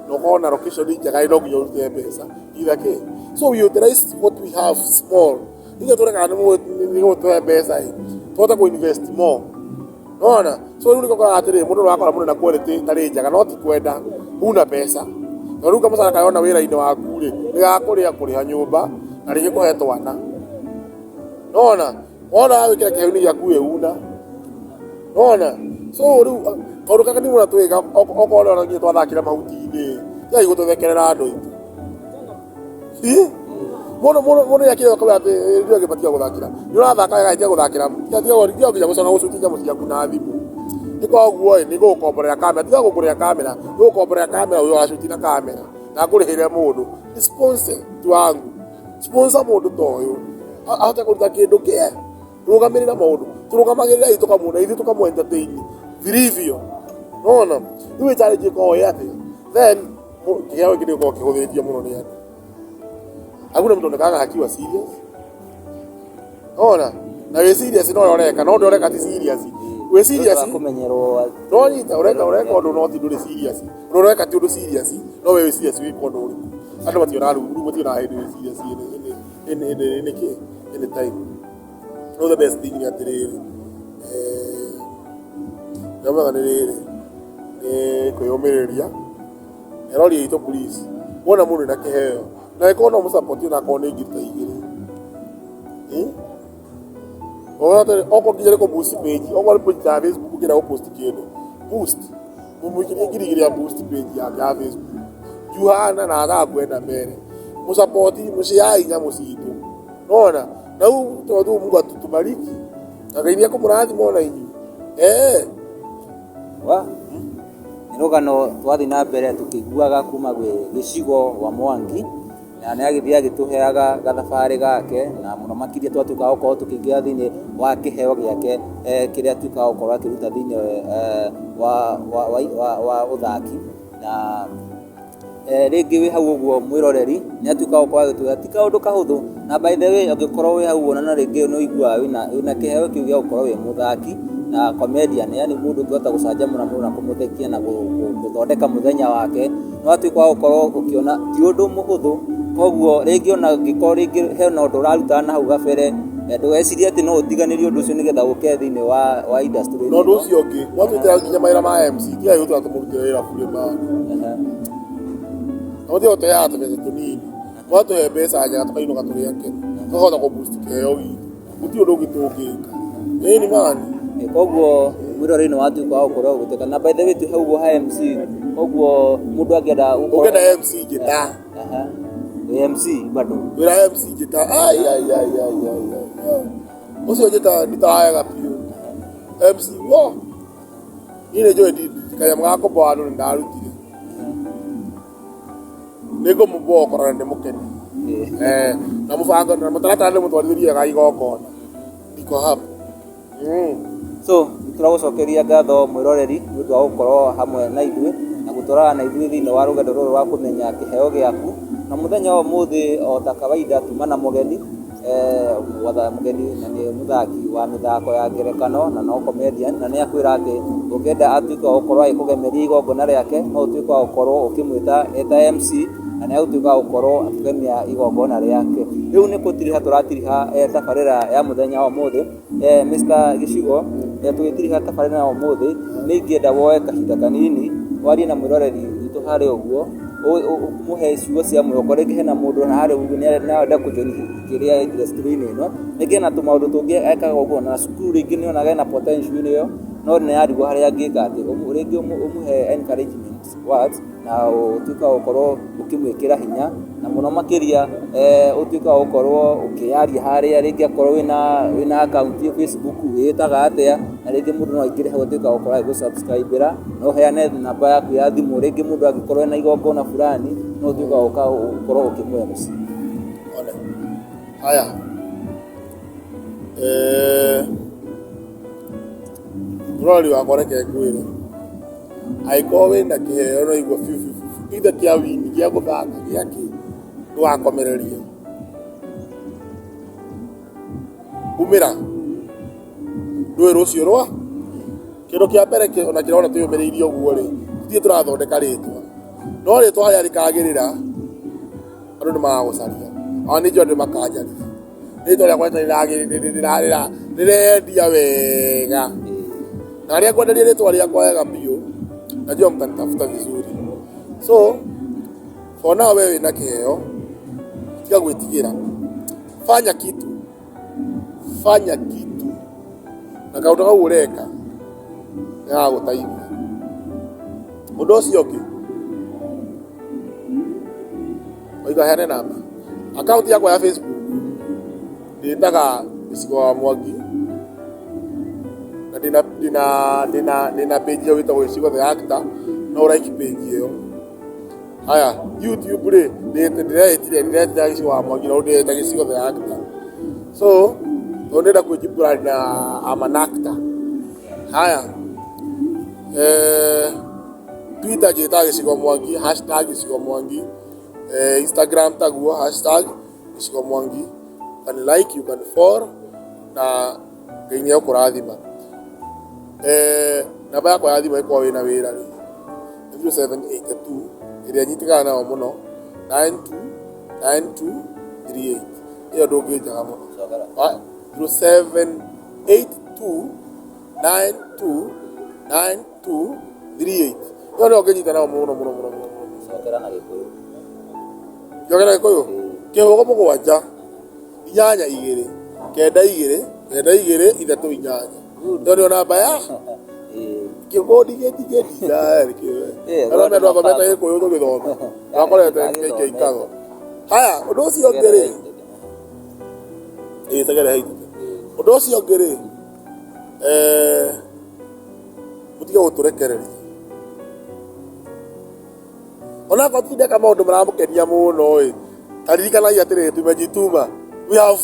no kona location njega no nginya urute mbeca ithake. So we utilize what we have small nigitha tureka ni gutwe mbeca tuhote ku invest more. Ona so riu niko atiri mundu wakora mundu na quality tari njaga no ti kwenda una pesa no riu kama sana kayona wira ino waku ri nigakuria kuriha nyumba na ringi kuhe twana. Ona wikira kehuni yaku una so riu tondu kaka ni muna twiga okoro ro ngi twathakira mahuti-ini ya igututhekerera andu itu Mono yakira kwa ati ndio kipatia guthakira ni urathaka gaite guthakira ndio nginya gucona gucuti nyamu ciaku na thimu niko guo ni gukomborera kamera tiga gukuria kamera gukomborera kamera uyo acuti na kamera na kurihire mundu sponsor wangu sponsor mundu toyo ahote kuruta kindu kie rugamirira mundu turugamagirira tukamuna ithi tukamu entertain vilivyo iwe challenge ko yate then kiao kile ko kihuthitie muno ni ati hakuna mtu anataka akiwa serious. Na we serious no oreka no ndoreka ti serious. We serious kumenyerwo no nyita oreka undu no ti nduri serious. Uroreka ti undu serious no we serious we kondo uri. Andu mationa ru mationa head we serious in the time. No the best thing ya tere kama ndirire kuyomereria erori ito police wona mundu na keheo na ikono musupport na kone ngita igiri oko ngire ko boost page oko put ta Facebook kira post kendo boost mumukire ngiri ya boost page ya Facebook juhana na aga kwenda mbere musupport mushiyai nya musitu na u todo Mungu atutubariki akaibia ko murathi mona inyi wa nirugano twathi na mbere tukiguaga kuma gwe gicigo wa Mwangi na nä agä thiä agätåheaga gathabarä gake na må no makiria twatuĩkaga gũkorwo tũkĩingĩra thĩinĩ wa kĩheo gĩake kĩrĩa atuĩkaga gũkorwo akĩruta thĩinĩ wa ũthaki na rĩngĩ wĩ hau ũguo mwĩroreri nĩ atuĩkaga gũkorwo agĩtwĩra ti kaũndũ kahũthũ na by the way ũngĩkorwo wĩ hau ona rĩngĩ nĩ ũiguaga wĩna kĩheo kĩu gĩa gũkorwo wĩ mũthaki na comedian yani mũndũ ũngĩhota gũcanjamũra mũndũ na kũmũthekia na gũthondeka mũthenya wake no atuĩka wa gũkorwo ũkĩona ti ũndũ mũhũthũ. Koguo rĩngĩ ona ũngĩkorwo rĩngĩ hena ũndũ ũraruta na hau gabere ndũgecirie atĩ no ũtiganĩrie ũndũ ũcio nĩgetha ũke thĩinĩ wa industry no ũndũ ũcio ũngĩ watũĩtĩra nginya mawĩra ma MC tiga gũtũra tũmũrutĩre wĩra bure ma no tio tũheaga tũbeca tũnini watũhe mbeca njega tũkainũka tũrĩ akenu tũkahota kũ-boost kĩheo gitũ gũtirĩ ũndũ ũngĩ tũngĩka ĩni mani. Koguo mwĩroreri nĩ watuĩka wa gũkorwo ũgĩtuĩka na by the way twĩ hau ũguo ha MC koguo mũndũ angĩenda ũngĩenda MC njĩta MC bado wĩra MC njĩta ũcio njĩta nĩtawega biũ MC wo niĩ nĩnjũĩ kanyamũ ga kũmboa andũ nĩndarutire nĩngũmũmboa ũkorwo nĩ mũkeni na mũbango na mũtaratara nĩmũtwarithĩrie wega igongona ndiko hapo. So tũragũcokeria ngatho mwĩroreri nĩ ũndũ wa gũkorwo hamwe na ithuĩ na gũtwarana na ithuĩ thĩinĩ wa rũgendo rũrũ rwa kũmenya kĩheo gĩaku na mũthenya wa ũmũthĩ o ta kawaida tuma na mũgeni mũgeni na nĩ mũthaki wa mĩthako ya ngerekano na no comedian na nĩ akwĩra atĩ ũngĩenda atuĩke wa gũkorwo agĩkũgemeria igongona rĩake no ũtuĩke wa gũkorwo ũkĩmwĩta eta MC na nĩ agũtuĩka wa gũkorwo akĩgemia igongona rĩake. Rĩu nĩ gũtiriha tũratiriha tabarĩra ya mũthenya wa ũmũthĩ Mr. Gĩcigo tũgĩtiriha tabarĩra ya ũmũthĩ nĩ ingĩenda woe kahinda kanini warie na mwĩroreri witũ harĩa ũguo ũmũhe ciugo cia mwĩhoko rĩngĩ hena mũndũ harĩa ũguo nĩarenda kũjoini kĩrĩa industry-inĩ ĩno rĩngĩ na tũmaũndũ tũngĩ ekaga ũguo na cukuru rĩngĩ nĩonaga ena potential ĩyo no nĩarigwo harĩa angĩka atĩ rĩngĩ ũmũhe encouragement words na ũtuĩka wa gũkorwo ũkĩmwĩkĩra hinya na mũno makĩria ũtuĩka wa gũkorwo ũkĩyaria harĩa rĩngĩ akorwo wĩna account ya Facebook wĩtaga atĩa na rĩngĩ mũndũ no aingĩre hau atuĩka wa gũkorwo agĩgũsubscribera no heane namba yaku ya thimũ rĩngĩ mũndũ angĩkorwo ena igongona fulani no ũtuĩka wa gũkorwo ũkĩmũhe mũciĩ. Haya rori wakwa reke ngwĩre aiko wina kiheo no igua ida kia wini kia guthaka giaki ndwakomereria umira ndwi rucio rwa kindu kia mbere ona kirona tuyumiriirie uguo ri thie turathondeka ritwa no ritwa haria rikagirira andu ni magagucaria ani jo ni makajaria ritwa ria kweta riragirira rirendia wega na aria kwenderia ritwa riakwa wega biu najua mtanitafuta vizuri. So for now wewe wina kiheo tiga gwitigira, fanya kitu na kaundu kau ureka ya gutaithia undu ucio ki oiga hene namba account yakwa ya Facebook nditaga Gĩcigo wa Mwangi na ndina page yo witagwo Gĩcigo the actor no like page yo. Haya YouTube ri ndiretire Gĩcigo wa Mwangi no ndeta Gĩcigo the actor. So ndenda kujipura na I'm an actor. Haya Twitter jeta Gĩcigo Mwangi #Gĩcigo Mwangi, Instagram taguo #Gĩcigo Mwangi. You can like, you can follow na ngai yo kurathima. Namba yakwa ya thimu iko wina wira ri 0782 iria nyitigana nao muno 929238 iyo ndungijaga muno 0782929238 iyo ndio nginyita nao muno cokera na Gikuyu kihogo mugwanja 8-2-9-2-2-3 ndio namba ya kigodi geti zari ara me ndo kometa yeko yo githoma akorete keikago. Haya undu ucio ngiri tagare haiti undu ucio ngiri mutiga guturekereria ona ko tinde kama undu maramukenia muno taririkanagia atiri tumejituma we have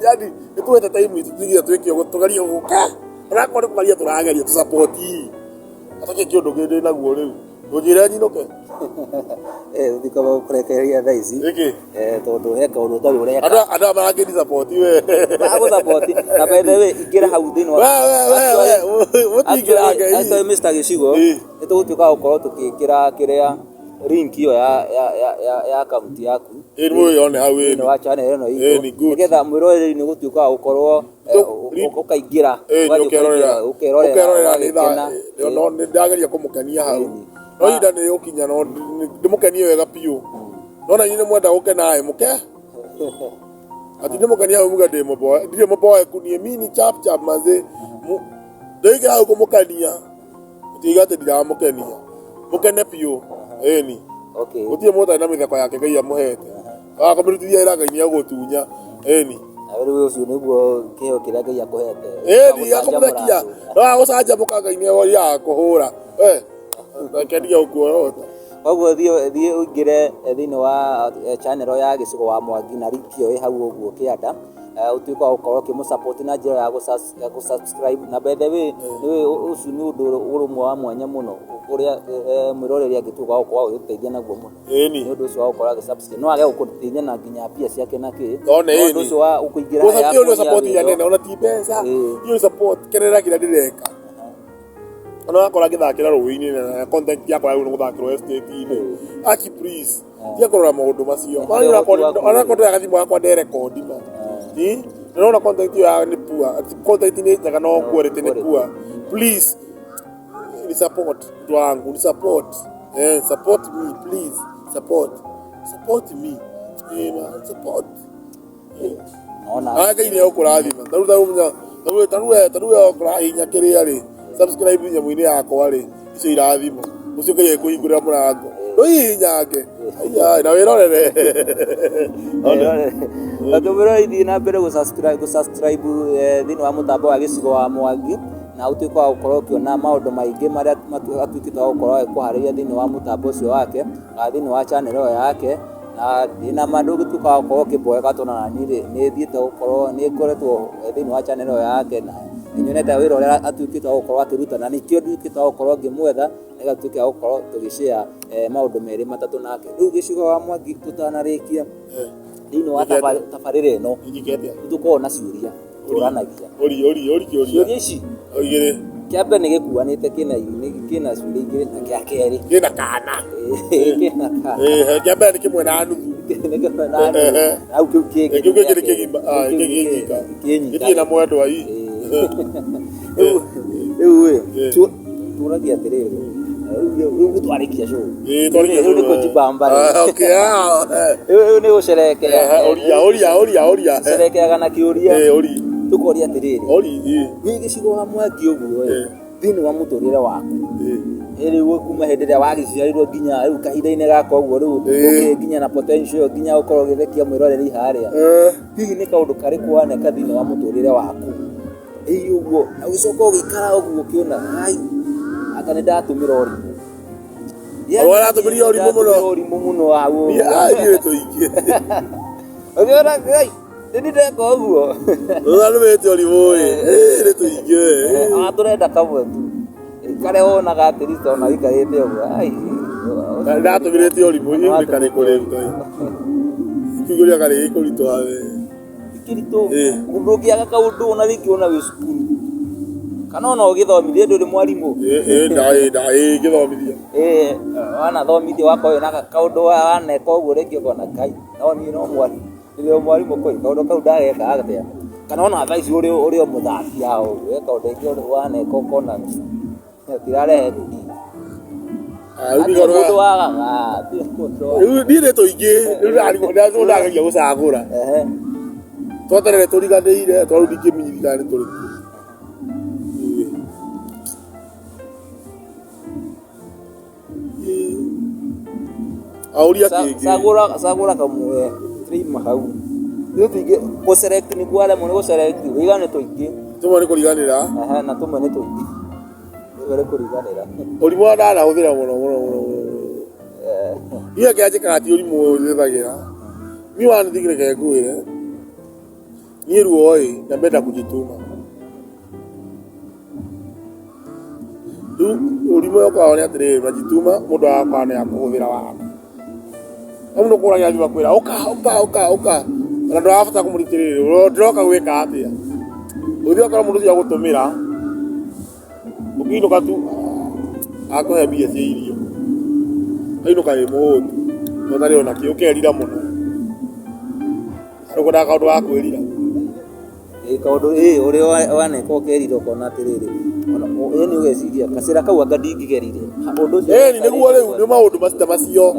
yani tuwete time tugiye twikio tugaria guka rakore kugaria turageria tu support atake kiondo gende naguo riu ndujire nyinoke thikaba kurekereria thaici tondu heka undu tari ureka ada marangeni support we bago support na by the way igira hau thini wa mutingira ngai ata Mr. Gĩcigo nitugutuka gukorwo tukikira kiria link iyo ya account yaku ino yone hau ino wa channel ino iko nigetha mwiroreri ni gutuka gukorwo ukaingira ukerorera no ndageria kumukania hau no ida ni ukinya no ndimukanie wega piu no na nyine mwenda gukena muke ati ndimukania hau muga ndire moboe kunie mini chap maze ndege hau kumukania utigate ndiramukenia mukene piu eni okay utie mota na mithako yake ngai amuhete akamurutithia ira ngai ni agutunya eni awere we ucio niguo kiheo kiria ngai akuhete eni akamurakia no agusanja muka ngai ni wori akuhura kendia ukuorota koguo thie uingire thini wa channel ya Gĩcigo wa Mwangi na rikio hau uguo kianda utuika gukorwo kimusupport na njira ya gusubscribe na by the way ucio ni undu urumwe wa mwanya muno uria mwiroreri agituka gukorwo giteithia naguo muno eni ni undu ucio wa gukorwo subscribe no age gukuteithia na nginya pia ciake na ki undu ucio wa ukuingira ya yo support ya nene ona ti pesa yo support kerera kila direka ona akora githakira ruini na content yakwa yo guthakirwo estate ini aki please tia korora maundu macio ona kontra gathimo yakwa ndere record ma no content ya ni poor content ni jaga no quality ni poor please ni support wangu ni support me please support me support ona aga ini okurathima taru okurahinya kiria ri subscribe nyamu-ini yakwa ri icio irathimo ucio ngai kuhingurira murango ndoihinyage aya na wirorere atumira ithi na mbere gusubscribe thini wa mutambo wa Gĩcigo wa Mwangi na utuika wa gukorwo ukiona maundu maingi maria atuikite wa gukorwo ekuhariria thini wa mutambo ucio wake na thini wa channel yake na ina mandu gituka wa gukorwo kiboeka tona ni thiite gukorwo ni ngoretwo thini wa channel yake na nyonete wira uria atuikite wa gukorwo akiruta na nikio nduikite wa gukorwo ngimwetha igatuika gukorwo tugishare maundu meri matatu nake riu gicigo wa Mwangi tutanarikia thini wa tabarira ino tukorwo na ciuria turanagia ciuria ici kiambe ni gikuanite kina ciuria ingĩ na kia keri kina kana kiambe ni kimwe na nuthu au kiu kigimba kinyita na mwendo wa riu turagia atiriri riu twarikia show riu ni kujibamba riu ni gusherekea oria sherekeaga na kiuria tukoria atiriri ni gicigo wa Mwangi uguo thini wa muturire waku riu kuma hindi ria wagiciarirwo nginya riu kahinda-ini gaka uguo riu nginya na potential nginya ukorwo githekia mwiroreri haria hihi ni kaundu kariku waneka thini wa muturire waku uguo na ugicoka ugikara uguo ukiona hai aka ni ndatumira urimu tumira urimu muno au ni tuingie ugiona hai ndini ndeka uguo numite urimu ni tuingie turenda kamwe tu kare wonaga atirito ona ikarite uguo hai ndatumirite urimu ni kare kurenga kiguria kare ikurito ave kirito mundu ukiaga kaundu ona wiki ona wi cukuru kana ona ugithomithia nduri mwarimu ndai githomithia wana thomithia wako na kaundu waneka uguo rĩngĩ ukona kai no ni no mwarimu ndio mwarimu koi kaundu kau ndageka atia kana ona thaici uri muthaki yao kaundu ingĩ waneka ukona tirare ndi mundu wagaga ndire tuingi ndio ndagagia gucagura twaterere turiganĩire twarudi kĩminyithia nĩ tũrĩ auria kĩngĩ sagura kamwe three hau rĩu tuingĩ gũselect nĩ kwale mũno gũselect wĩigane tũingĩ tumwe nĩ kũriganĩra na tumwe nĩ tũingĩ wĩigane kũriganĩra ũrimũ wa ndanahũthĩra mũno niĩ kĩanjĩkaga ti ũrimũ ũthĩthagĩra niĩ wanĩthigire kengũĩre niĩ ruo napenda kujituma rĩu ũrimũ ũkaga nĩ atĩrĩrĩ majituma mũndũ agakorwo nĩ akũhũthĩra waku na mũndũ kũragia thima kwĩra ũka na ndũrabata kũmũrutĩrĩrĩ ndĩroka gwĩka atĩa ũthiĩ okorwo mũndũ ũcio agũtũmĩra ũkĩinũka tu akũhe mbia cia irio ainũka wĩ mũhũtu na ũtarĩ ona kĩ ũkerira mũno arũkũndaga kaũndũ wa kwĩrira kaundu uri waneka ukerira ukona atiriri ni ugeciria gacira kau anga ndingigerire undu ucio ni niguo riu ni maundu macio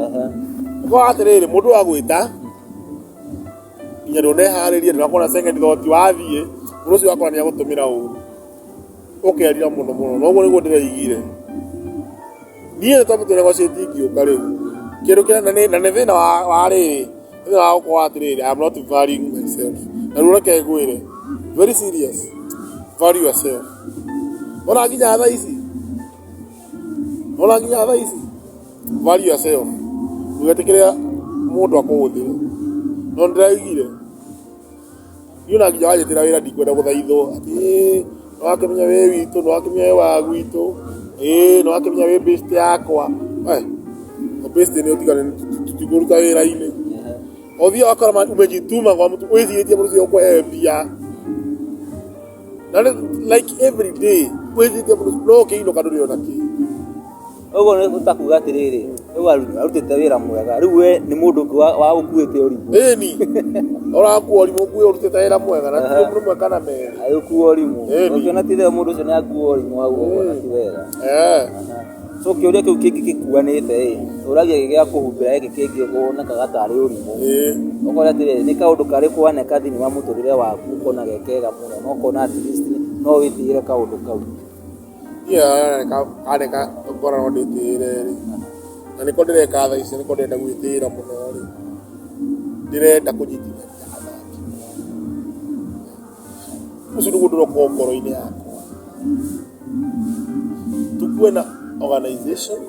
ko atiriri mundu wa gwita nginya nduneharirie ndakona second thought wathie mundu ucio wakora ni agutumira uru ukerira muno noguo niguo ndireigire niĩ twamutu negotiate ngiuka riu kindu kia na nĩ thina wa riri thina wa gukorwo atiriri I am not valuing myself na rĩu reke ngwĩre very serious value yourself ona nginya thaa ici value yourself ndũgetĩkĩre mũndũ akũhũthĩre no ndĩraigire niĩ nginya wanjĩtĩra wĩra ndikwenda gũthaithwo atĩ nĩwakĩmenya wĩ witũ nĩwakĩmenya wĩ wa gwitũ nĩwakĩmenya wĩ best yakwa best nĩ ũtigane tũtikũruta wĩra-inĩ othia wakora umejituma kwa mtu wĩthirĩtie mũndũ ũcio ũkũhe mbia like every day wĩthirĩtie mũndũ no ũkĩinũka ndũrĩ ona kĩ uguo nĩ gũtakuga atĩrĩrĩ rĩu arutĩte wĩra mwega rĩu we nĩ mũndũ ũngĩ wa ũkuĩte ũrimũ ĩni ũrakua ũrimũ ũkuĩ ũrutĩte wĩra mwega na ti mũndũ mwega kana merĩ agĩkua ũrimũ ũkĩona ti therũ mũndũ ũcio nĩ akua ũrimũ hau ũguo na ti wega so kĩũria kĩu kĩngĩ gĩkuanĩte ũragia gĩa kũhumbĩra gĩkĩ kĩngĩ wonekaga tarĩ ũrimũ ũkona atĩrĩrĩ nĩ kaũndũ karĩkũ waneka thĩinĩ wa mũtũrĩre waku ũkona gekega mũno na ũkona at least no wĩtigĩre kaũndũ kau kaneka ngora no ndĩtĩĩre rĩ na nĩko ndĩreka thaa ici nĩko ndĩrenda gwĩtĩĩra mũno rĩ ndĩrenda kũnyitithania athaki ũcio nĩguo ndĩroka ngoro-inĩ yakwa tukuwe na organization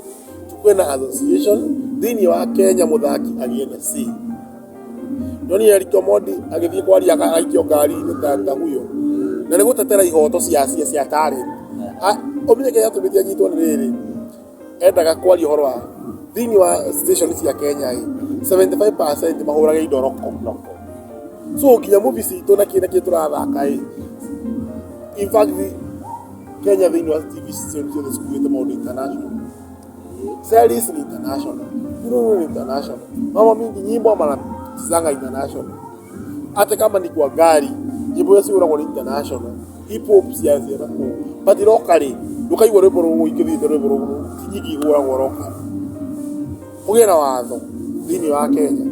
tukuwe na association thĩinĩ wa Kenya mũthaki agĩe na C noni Eric Omondi agĩthiĩ kwaria agaikio ngari-inĩ ta huyo na nĩ gũtetera ihoto cia talent ũmenye kĩrĩa atũmĩte anyitwo nĩ rĩrĩ endaga kwaria horo wa thini wa station cia Kenya 75% mahuraga indo roko. So nginya movie citũ na kĩna tũrathaka in fact Kenya thini wa TV station ciothe cikuĩte maũndũ international. Series ni international. Ni international. Mama mingi nyimbo zanga international. Hata kama ni kwa gari, nyimbo hizo uragwa international. Hip hop siasa na ko. But locally, ukaigwa rwimbo rumwe ikithite rwimbo rumwe nyingi uragwa roka. Kugena watho thini wa Kenya.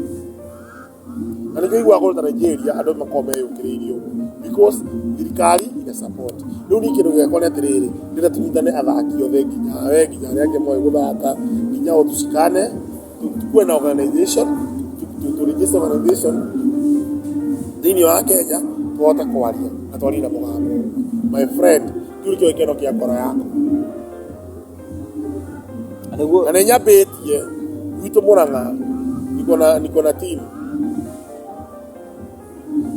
Na nikaigwa ko Nigeria andu makome yukiririo because thirikari ina support. Riu ni kindu gĩakwa nĩ atĩrĩrĩ, ndĩrenda tũnyitane athaki othe nginya arĩa angĩ moĩ gũthaka nginya o tũcikane tukuwe na organization register organization thĩinĩ wa Kenya tũhote kwaria na twarie na mũgambo. My friend, kĩu nĩkĩo gĩkeno kĩa ngoro yakwa na nĩ nyambĩtie gwitũ Mũrang'a niko na team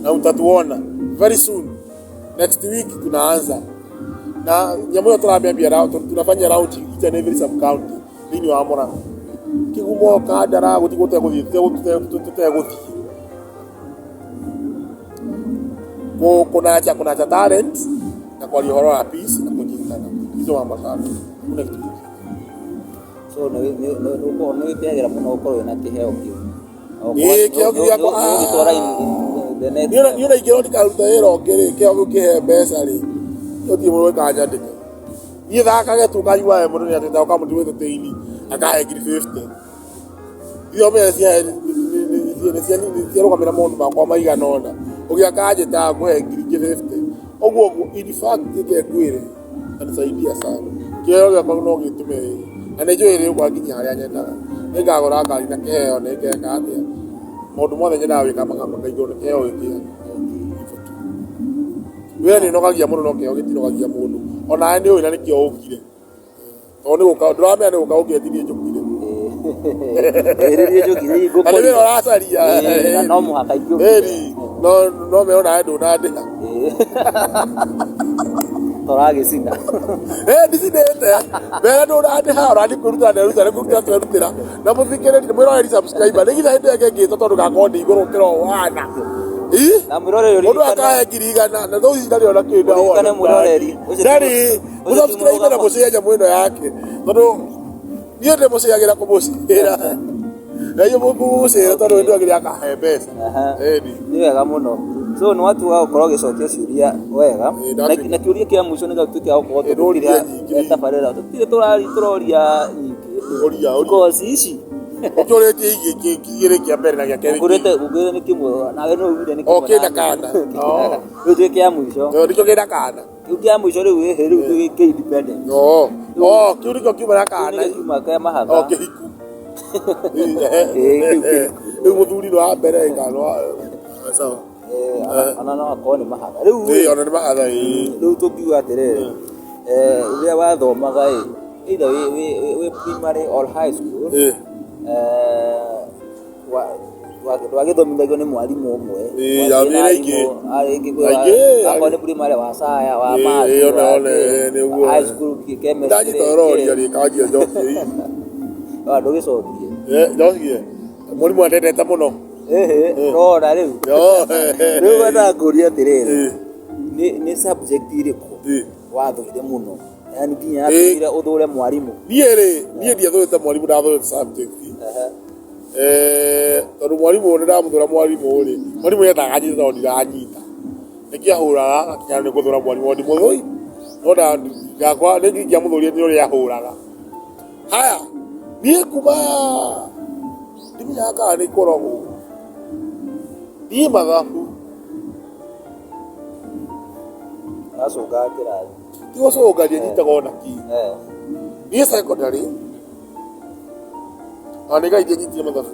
na utatuona very soon. Next week tunaanza na nyambo ya turaambia tunafanya round each and every sub county thini wa Mũrang'a. Kigumo kadara gutigutea guthii kuna cha talent na kwa horo wa peace na kujitana hizo mambo sana. Kuna kitu so no piagira muno ukorwo na kiheo kiu kiheo yako niona igero ndikaruta wĩra ũngĩ kĩo gũkĩhe mbeca rĩ ũthiĩ mũrũ kanjandĩka niĩ thakage tu kanyua mũndũ nĩ atenda ũkamũtũmĩte teini akahe ngiri 50 iyo mbeca cia rũgamĩra maũndũ makwa maigana ũna ũgĩakanjĩta ngũhe ngiri 50 ũguo in fact ngĩkwĩre anisaidia sana kĩheo gĩakwa no gĩtũme na nĩ njũĩ rĩu gwakinya harĩa nyendaga nĩngagũra ngari na kĩheo nĩngeka atĩa maũndũ mothe nyendaga gwĩka makaigwo nĩ kĩheo gĩkĩ wĩra nĩ ũnogagia mũndũ no kĩheo gĩtinogagia mũndũ ona nĩ ũĩ na nĩkĩo ũkire tondũ ndũramenya nĩ gũka ũngĩetirie njũkire kana wĩra ũracaria no mũhaka ingĩ no meona ndũnandĩha tũragĩcina ndicinĩte mbere ndũnandĩha ũrathiĩ kwĩruta nderuta nĩ kũruta twerutĩra na mũthikĩrĩria mwĩroreri subscriber nĩ githa hĩndĩ ĩyo ĩngĩtwo tondũ ngakorwo ndĩigũrũkĩra o wana na mwĩroreri mũndũ akahe ngiri igana na thũ ici ndarĩ ona kĩndũ ndarĩ mũsubscribe na mũcenja mwĩno yake tondũ niĩ ndĩmũceagĩra kũmũcĩra na iyo mũcĩra tondũ nĩndwagĩrĩa akahe mbeca nĩ wega mũno. So nĩ watuga gũkorwo ũgĩcokia ciũria wega na kĩũria kĩa mũico nĩ gĩtuĩke gũkorwo tũrũrĩra tabarĩra tũtirĩ tũroria nyingĩ kosi ici ũkĩũrĩtie igĩrĩ kĩa mbere na gĩa kerĩ ũgĩrĩte nĩ kĩmwe nawe no ũgire nĩ kĩmwe kĩna kana rĩu twĩ kĩa mũico nĩkĩo kĩna kana kĩu kĩa mũico rĩu rĩu kĩ independent kĩu nĩkĩo kiuma kana kiuma kĩa mahatha kĩhiku rĩu mũthuri wa mbere kana sawa ana no akorwo nĩ mahatha rĩu ona nĩ mahatha rĩu tũngiuga atĩrĩrĩ rĩrĩa wathomaga either wĩ primary or high school wagĩthomithagio nĩ mwarimũ ũmwe akorwo nĩ primary wa saya wa high school chemistry ndũgĩcokie mũrimũ endete mũno rora rĩu wenda ngũria atĩrĩrĩ nĩ subject irĩkũ wathũire mũno yani nginya atũire ũthũre mwarimũ? niĩ ndiathũrĩte mwarimũ, ndathũrĩte subject tondũ mwarimũ ndĩramũthũra mwarimũ yendaga nyite tondũ ndiranyita nĩkĩo ahũraga akinya nĩ gũthũra mwarimũ ndi mũthũi no ndakwa nĩngĩamũthũrire nĩ ũrĩa ahũraga. Haya niĩ kuma ndimenyaga kana nĩ ikoragwo niĩ mathabu acũngaga kĩrathi ti gũcũngania nyitaga ona ki niĩ secondary ona nĩgai ndianyitire mathabu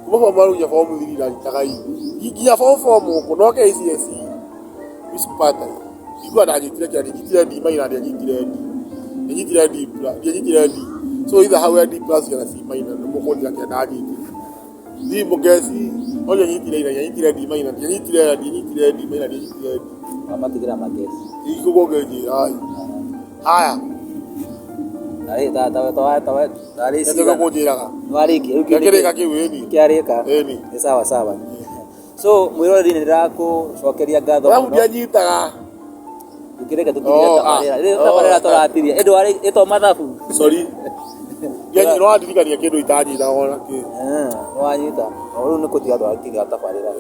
kuma form one nginya form three ndanyitaga nginya form four mũkũ no KCSE misipata igua ndanyitire kĩrathi nyitire D minor ndianyitire D so either how D plus kana C minor nĩ mũkũ ndĩrakĩra ndanyitire ni mugezi oya nyitire D minor nyitire D minor amatigira magezi ikugogeje ai haya Ari tawa ari ndio kujiraga wariki kirika kiu eni kiarika eni ni sawa so mwirori ni ndirakucokeria ngatho muno ndianyitaga ukireka tutireta tabarira toratiria edo ari eto mathabu sorry yani no adirikania kindu itanyita ona ki no anyita riu ni kutiga twatiga tabarira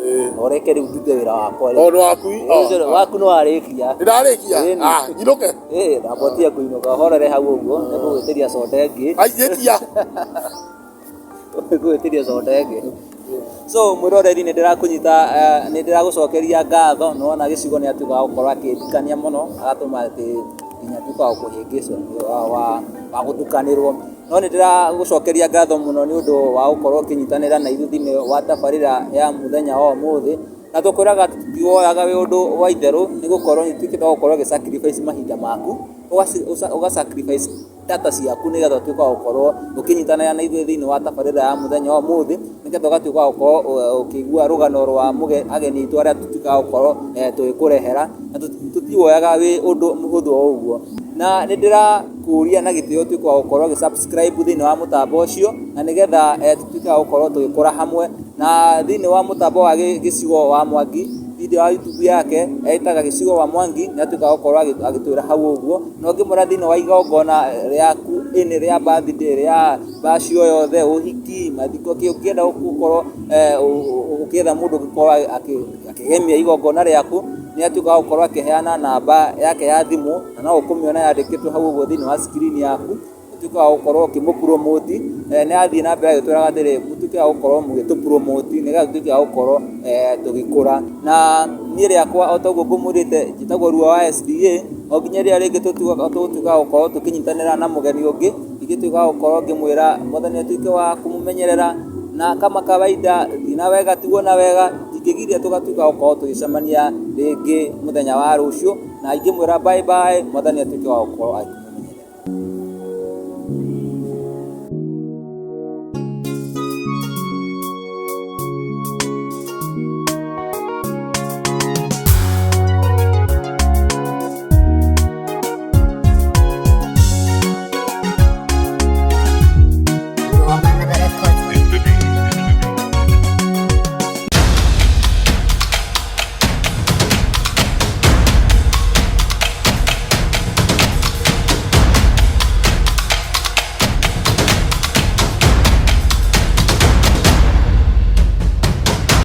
oreke riu ndute wira wakwa ono waku no arikia ndarikia nyiruke ndabotia kuinuka horere hau uguo nigwitiria soda ingi aiyetia gwitiria soda ingi so mwiroreri ni ndirakunyita ni ndiragucokeria ngatho nona gicigo ni atuika gukorwo akindikania muno agatuma ati nginya tuka kuhingicwo wa gutukanirwo no ni ndiragucokeria ngatho muno ni undu wa gukorwo ukinyitanira na ithu thini wa tabarira ya muthenya wa umuthi na tukwiraga tutioyaga wi undu wa itheru ni gukorwo ni twikite gukorwo gi sacrifice mahinda maku uga sacrifice data ciaku nigetha tuika gukorwo ukinyitanira na ithu thini wa tabarira ya muthenya wa umuthi nigetha ugatuika gukorwo ukigua rugano rwa ageni itu aria tutika gukorwo tugikurehera na tutioyaga wi undu muhuthu o uguo na ni ndirakuria na gitio tuika gukorwo gi subscribe thini wa mutambo ucio na nigetha tutika gukorwo tugikura hamwe na thini wa mutambo wa gicigo wa Mwangi video ya YouTube yake etaga gicigo wa Mwangi ni atuika gukorwo agitwira hau uguo no ngimura thini wa igongona riaku ini ria birthday ria bacio yothe uhiki mathiko ki ukienda gukorwo ukietha mundu gukorwo akigemia igongona riaku ni atuika gukorwo akiheana namba yake ya thimu na no ukumiona yandikitwo hau uguo thini wa screen yaku tuka gukorwo kimupromote ni athii na mbere agitwiraga atiri mutuke gukorwo mugitupromote nigetha tutuke gukorwo tugikura na nie riakwa otoguo ngumurite njitagwo Rua wa SDA o nginya ria ringi tutuka gukorwo tukinyitanira na mugeni ungi igituka gukorwo ngimwira mwathani atuike wa kumumenyerera na kama kawaida thina wega tiguo na wega ingigiria tugatuka gukorwo tugicemania ringi muthenya wa rucio na ingimwira bye bye mwathani atuike wa gukorwo akimumenyerera.